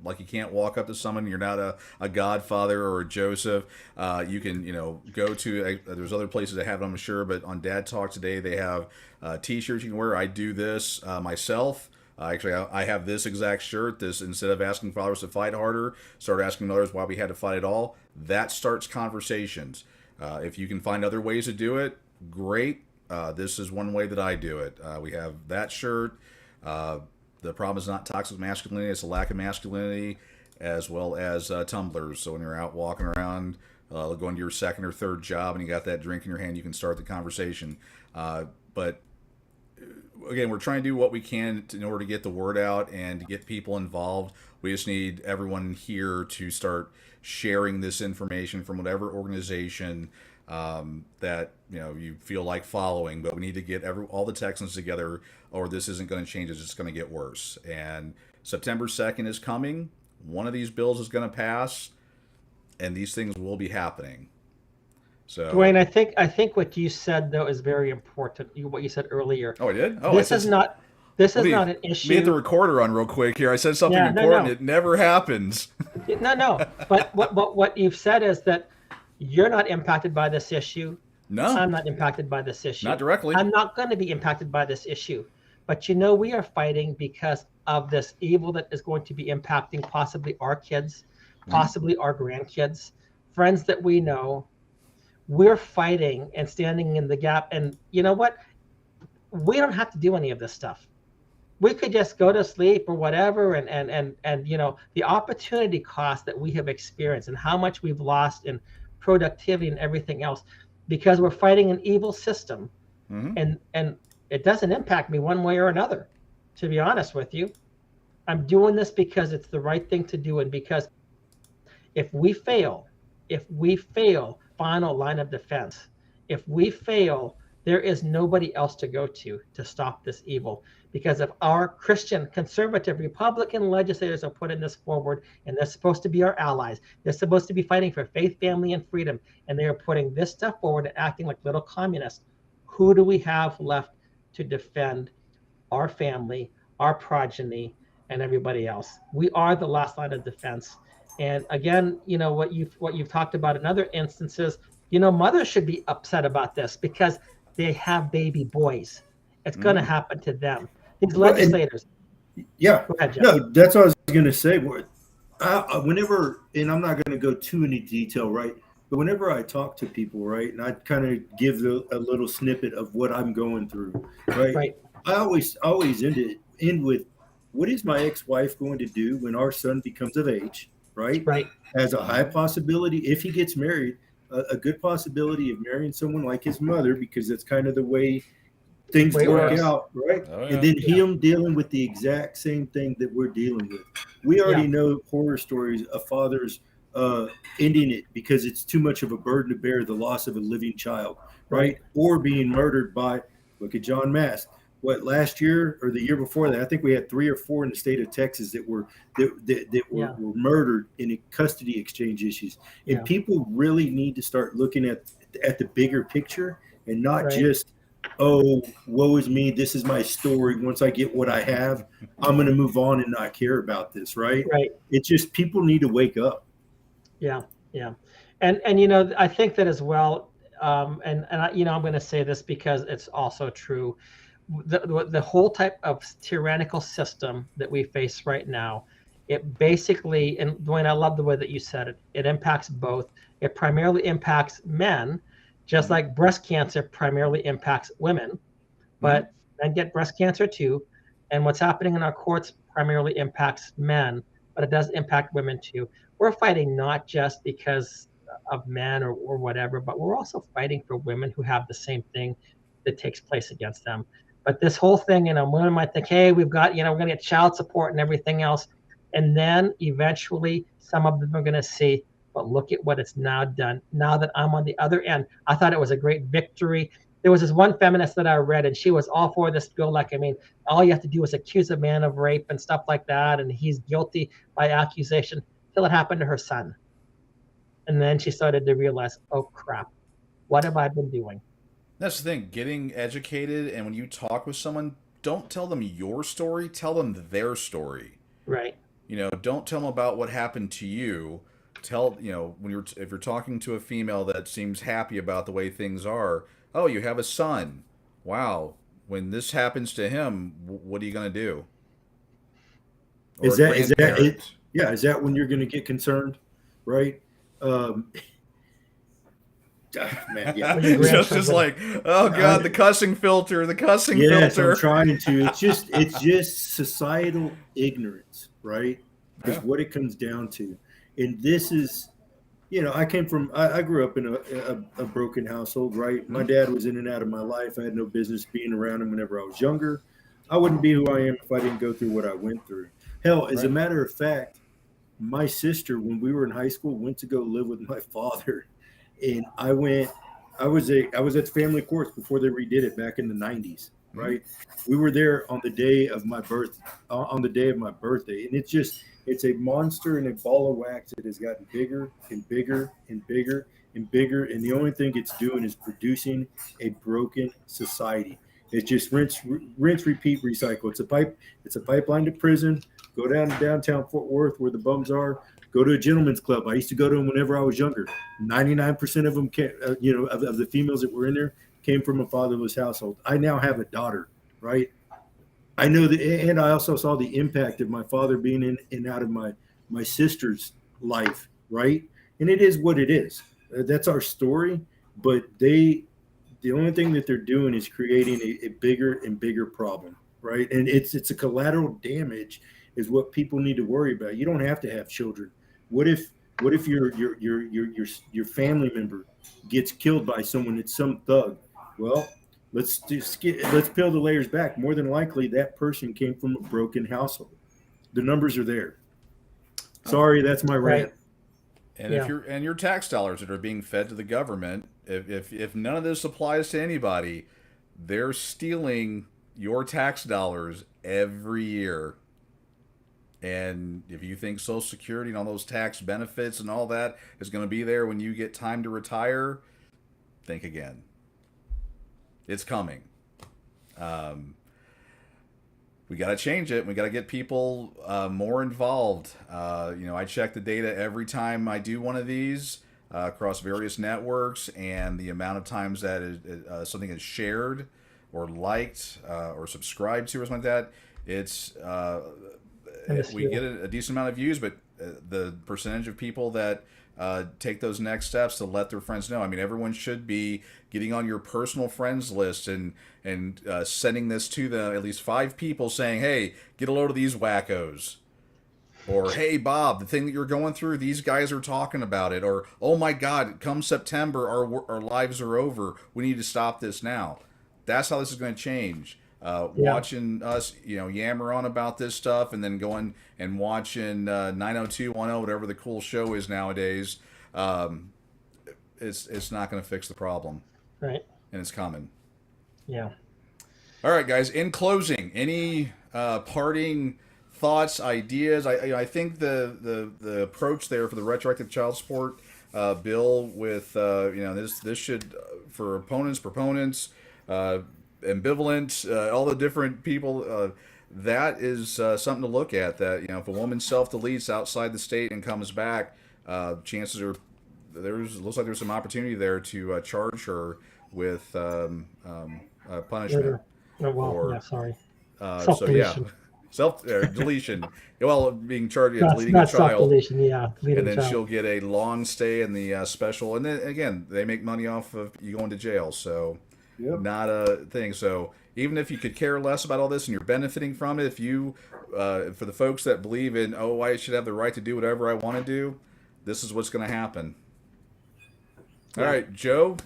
Speaker 1: like you can't walk up to someone, you're not a Godfather or a Joseph, you can go to. There's other places that have it, I'm sure, but on Dad Talk today they have T-shirts you can wear. I do this myself. Actually, I have this exact shirt. This, instead of asking fathers to fight harder, start asking mothers why we had to fight at all. That starts conversations. If you can find other ways to do it, great. This is one way that I do it. We have that shirt. The problem is not toxic masculinity, it's a lack of masculinity, as well as tumblers. So when you're out walking around, going to your second or third job and you got that drink in your hand, you can start the conversation. But again, we're trying to do what we can in order to get the word out and to get people involved. We just need everyone here to start sharing this information from whatever organization that you feel like following. But we need to get all the Texans together, or this isn't going to change. It's just going to get worse. And September 2nd is coming. One of these bills is going to pass, and these things will be happening. So,
Speaker 3: Dwayne, I think what you said though is very important. What you said earlier.
Speaker 1: Oh, I did. Oh,
Speaker 3: this is not an issue.
Speaker 1: Let me get the recorder on real quick here. I said something important. No. It never happens.
Speaker 3: No. But what you've said is that you're not impacted by this issue.
Speaker 1: No,
Speaker 3: I'm not impacted by this issue.
Speaker 1: Not directly.
Speaker 3: I'm not going to be impacted by this issue. But we are fighting because of this evil that is going to be impacting possibly our kids, possibly our grandkids, friends that we know. We're fighting and standing in the gap. And you know what? We don't have to do any of this stuff. We could just go to sleep or whatever. And the opportunity cost that we have experienced and how much we've lost in productivity and everything else, because we're fighting an evil system. And it doesn't impact me one way or another, to be honest with you. I'm doing this because it's the right thing to do. And because if we fail, final line of defense. If we fail, there is nobody else to go to stop this evil. Because if our Christian, conservative, Republican legislators are putting this forward, and they're supposed to be our allies, they're supposed to be fighting for faith, family, and freedom, and they are putting this stuff forward and acting like little communists, who do we have left to defend our family, our progeny, and everybody else? We are the last line of defense. And again, what you've talked about in other instances, mothers should be upset about this because they have baby boys. It's going to happen to them. These legislators.
Speaker 2: Yeah.
Speaker 3: Go ahead, Jeff.
Speaker 2: No, that's what I was going to say. Whenever, and I'm not going to go too into detail, right? But whenever I talk to people, right, and I kind of give a little snippet of what I'm going through, right,
Speaker 3: Right.
Speaker 2: I always end with, what is my ex-wife going to do when our son becomes of age, right?
Speaker 3: Right.
Speaker 2: Has a high possibility, if he gets married, a good possibility of marrying someone like his mother, because that's kind of the way things
Speaker 3: Way it
Speaker 2: work
Speaker 3: works.
Speaker 2: out, right?
Speaker 1: Oh
Speaker 2: And
Speaker 1: yeah.
Speaker 2: then
Speaker 3: Yeah.
Speaker 2: him dealing with the exact same thing that we're dealing with. We
Speaker 3: Yeah.
Speaker 2: already know horror stories of fathers ending it because it's too much of a burden to bear, the loss of a living child,
Speaker 3: Right.
Speaker 2: right? Or being murdered by, look at John Mass. What, last year or the year before that? I think we had 3 or 4 in the state of Texas that were
Speaker 3: Yeah.
Speaker 2: were murdered in custody exchange issues. And
Speaker 3: Yeah.
Speaker 2: people really need to start looking at the bigger picture, and not
Speaker 3: Right.
Speaker 2: just, oh, woe is me, this is my story. Once I get what I have, I'm going to move on and not care about this, right?
Speaker 3: Right.
Speaker 2: It's just, people need to wake up.
Speaker 3: Yeah. Yeah. And I think that as well. And I'm going to say this because it's also true. The whole type of tyrannical system that we face right now, it basically, and Dwayne, I love the way that you said it. It impacts both. It primarily impacts men, just like breast cancer primarily impacts women, but men get breast cancer too. And what's happening in our courts primarily impacts men, but it does impact women too. We're fighting not just because of men or whatever, but we're also fighting for women who have the same thing that takes place against them. But this whole thing, women might think, hey, we're going to get child support and everything else. And then eventually some of them are going to see, but look at what it's now done. Now that I'm on the other end, I thought it was a great victory. There was this one feminist that I read, and she was all for this bill. Like, I mean, all you have to do is accuse a man of rape and stuff like that, and he's guilty by accusation, till it happened to her son. And then she started to realize, oh crap, what have I been doing?
Speaker 1: That's the thing, getting educated, and when you talk with someone, don't tell them your story, tell them their story.
Speaker 3: Right.
Speaker 1: Don't tell them about what happened to you. Tell, if you're talking to a female that seems happy about the way things are, oh, you have a son. Wow. When this happens to him, what are you going to do? Or
Speaker 2: Is
Speaker 1: a
Speaker 2: that it?
Speaker 1: grandparent.
Speaker 2: Yeah, is that when you're going to get concerned, right? Um, man, yeah.
Speaker 3: When your
Speaker 1: Just
Speaker 3: grandchildren,
Speaker 1: like, oh God, the cussing filter, the cussing
Speaker 2: Yes, I'm
Speaker 1: filter.
Speaker 2: trying to. It's just societal ignorance, right? Is
Speaker 1: Yeah.
Speaker 2: what it comes down to. And this is, I grew up in a broken household, right? My
Speaker 1: Hmm?
Speaker 2: dad was in and out of my life. I had no business being around him whenever I was younger. I wouldn't be who I am if I didn't go through what I went through. Hell, as a
Speaker 1: Right.
Speaker 2: matter of fact, my sister, when we were in high school, went to go live with my father, and I was at family courts before they redid it back in the 90s,
Speaker 1: Hmm?
Speaker 2: right? We were there on the day of my birth, on the day of my birthday, and it's a monster and a ball of wax that has gotten bigger and bigger and bigger and bigger, and the only thing it's doing is producing a broken society. It's just rinse, repeat, recycle. It's a pipeline to prison. Go down to downtown Fort Worth where the bums are. Go to a gentleman's club. I used to go to them whenever I was younger. 99% of them, of the females that were in there came from a fatherless household. I now have a daughter, right? I know that, and I also saw the impact of my father being in and out of my sister's life, right? And it is what it is. That's our story. But the only thing that they're doing is creating a bigger and bigger problem, right? And it's a collateral damage is what people need to worry about. You don't have to have children. What if your family member gets killed by someone? It's some thug. Well, let's peel the layers back. More than likely, that person came from a broken household. The numbers are there.
Speaker 1: Oh.
Speaker 2: Sorry, that's my
Speaker 3: right.
Speaker 2: rant.
Speaker 1: And if
Speaker 3: Yeah.
Speaker 1: your tax dollars that are being fed to the government, if none of this applies to anybody, they're stealing your tax dollars every year. And if you think Social Security and all those tax benefits and all that is going to be there when you get time to retire, think again. It's coming. Um, we got to change it. We got to get people more involved. I check the data every time I do one of these across various networks, and the amount of times that something is shared or liked or subscribed to or something like that. It's we get a decent amount of views, but the percentage of people that take those next steps to let their friends know. I mean, everyone should be getting on your personal friends list and sending this to them, at least 5 people, saying, "Hey, get a load of these wackos." Or, "Hey, Bob, the thing that you're going through, these guys are talking about it." Or, "Oh my God, come September, our lives are over. We need to stop this now." That's how this is going to change. Watching us, yammer on about this stuff, and then going and watching 90210, whatever the cool show is nowadays, it's not going to fix the problem.
Speaker 3: Right.
Speaker 1: And it's coming.
Speaker 3: Yeah.
Speaker 1: All right, guys. In closing, any parting thoughts, ideas? I think the approach there for the retroactive child support bill with this should, for opponents, proponents, ambivalent, all the different people, that is something to look at. That if a woman self-deletes outside the state and comes back, chances are looks like there's some opportunity there to charge her with punishment.
Speaker 3: Sorry.
Speaker 1: Self-deletion. Deletion. Well, being charged with deleting
Speaker 3: not
Speaker 1: a child,
Speaker 3: self-deletion, and
Speaker 1: then she'll get a long stay in the special. And then again, they make money off of you going to jail, so not a thing. So even if you could care less about all this and you're benefiting from it, if you, for the folks that believe in, I should have the right to do whatever I want to do, this is what's going to happen. All right, Joe,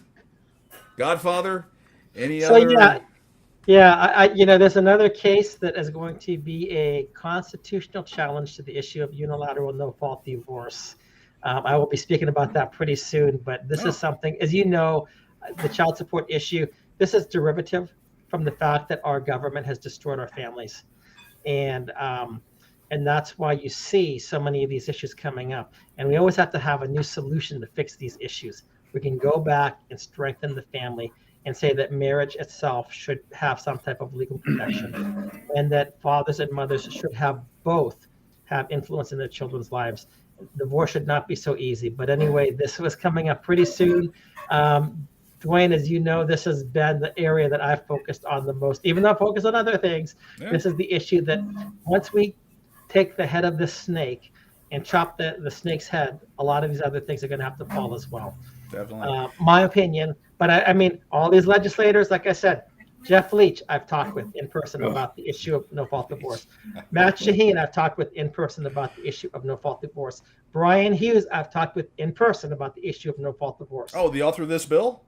Speaker 1: Godfather, any other?
Speaker 3: There's another case that is going to be a constitutional challenge to the issue of unilateral no-fault divorce. I will be speaking about that pretty soon, but this is something, as you know, the child support issue, this is derivative from the fact that our government has destroyed our families. And that's why you see so many of these issues coming up. And we always have to have a new solution to fix these issues. We can go back and strengthen the family and say that marriage itself should have some type of legal protection, and that fathers and mothers should have both have influence in their children's lives. Divorce should not be so easy. But anyway, this was coming up pretty soon. Dwayne, as you know, this has been the area that I've focused on the most, even though I focus on other things. This is the issue that once we take the head of this snake and chop the snake's head, a lot of these other things are going to have to fall as well.
Speaker 1: Definitely.
Speaker 3: My opinion. But I mean, all these legislators, like I said, Jeff Leach, I've talked with in person about the issue of no-fault divorce. Matt Shaheen, I've talked with in person about the issue of no-fault divorce. Brian Hughes, I've talked with in person about the issue of no-fault divorce.
Speaker 1: Oh, the author of this bill?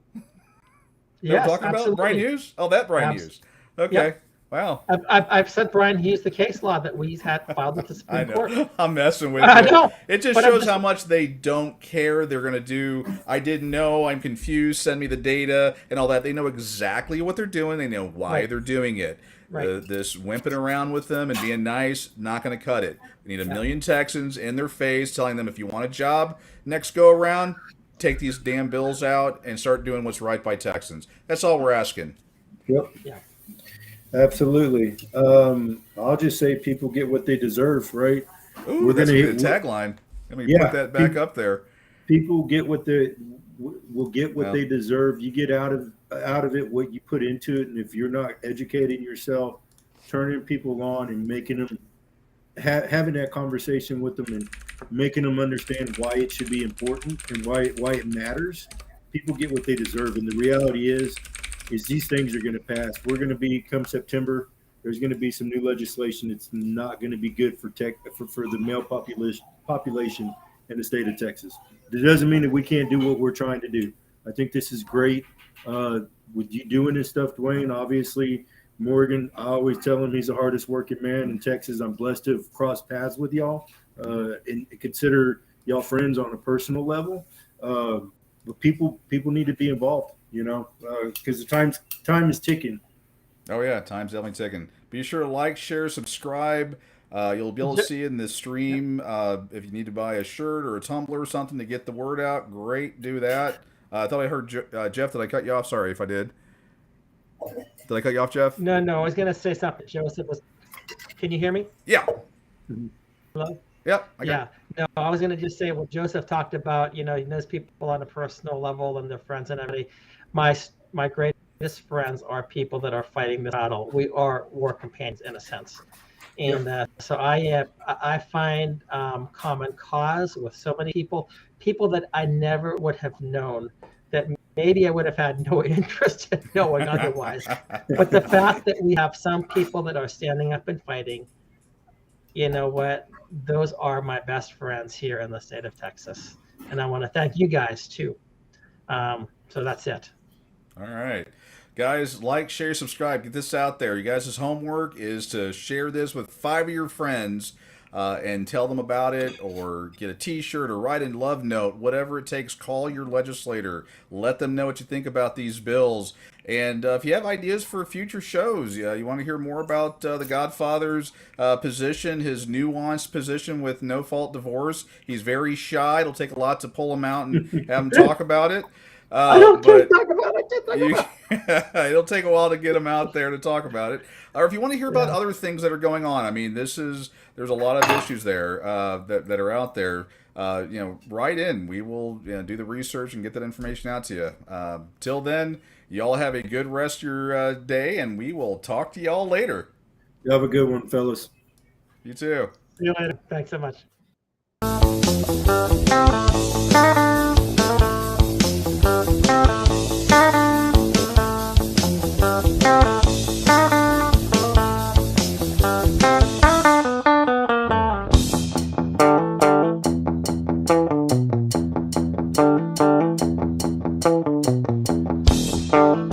Speaker 3: Yes,
Speaker 1: talking
Speaker 3: absolutely.
Speaker 1: About Brian Hughes? Oh, that Brian Hughes. Okay. Yep. Wow.
Speaker 3: I've sent Brian Hughes the case law that we had filed with the Supreme Court.
Speaker 1: I'm messing with you.
Speaker 3: I know.
Speaker 1: It just shows how much they don't care. They're going to do, I didn't know, I'm confused, send me the data and all that. They know exactly what they're doing. They know why they're doing it. Right. This wimping around with them and being nice, not going to cut it. We need a million Texans in their face telling them, if you want a job next go around, take these damn bills out and start doing what's right by Texans. That's all we're asking.
Speaker 2: Yep.
Speaker 3: Yeah.
Speaker 2: Absolutely. I'll just say people get what they deserve, right?
Speaker 1: Ooh, that's a good tagline. Let me put that back up there.
Speaker 2: People get what they will get what they deserve. You get out of it what you put into it, and if you're not educating yourself, turning people on and making them having that conversation with them and making them understand why it should be important and why it matters, people get what they deserve. And the reality is these things are going to pass. We're going to be, come September, there's going to be some new legislation. It's not going to be good for the male population in the state of Texas. It doesn't mean that we can't do what we're trying to do. I think this is great. With you doing this stuff, Dwayne, obviously, Morgan, I always tell him he's the hardest working man in Texas. I'm blessed to have crossed paths with y'all and consider y'all friends on a personal level. But people need to be involved, because the time is ticking.
Speaker 1: Oh yeah, time's definitely ticking. Be sure to like, share, subscribe. You'll be able to see it in the stream. If you need to buy a shirt or a tumbler or something to get the word out, great, do that. I thought I heard Jeff. Did I cut you off? Sorry if I did. Did I cut you off, Jeff?
Speaker 3: No, I was going to say something. Joseph was. Can you hear me?
Speaker 1: Yeah.
Speaker 3: Hello?
Speaker 1: Yep.
Speaker 3: No, I was going to just say what Joseph talked about. He knows people on a personal level and their friends and everything. My greatest friends are people that are fighting the battle. We are war companions in a sense. And so I find common cause with so many people that I never would have known, that maybe I would have had no interest in knowing otherwise. But the fact that we have some people that are standing up and fighting, you know what? Those are my best friends here in the state of Texas. And I want to thank you guys too. So that's it.
Speaker 1: All right. Guys, like, share, subscribe. Get this out there. You guys' homework is to share this with 5 of your friends and tell them about it, or get a t-shirt or write a love note, whatever it takes. Call your legislator. Let them know what you think about these bills. And if you have ideas for future shows, you want to hear more about the Godfather's position, his nuanced position with no-fault divorce. He's very shy. It'll take a lot to pull him out and have him talk about it.
Speaker 3: I don't talk about it.
Speaker 1: It'll take a while to get him out there to talk about it. Or if you want to hear about other things that are going on, I mean, there's a lot of issues there that are out there. Write in. We will do the research and get that information out to you. Till then, y'all have a good rest of your day, and we will talk to y'all later.
Speaker 2: You have a good one, fellas.
Speaker 1: You too.
Speaker 3: See you later. Thanks so much. Thank you.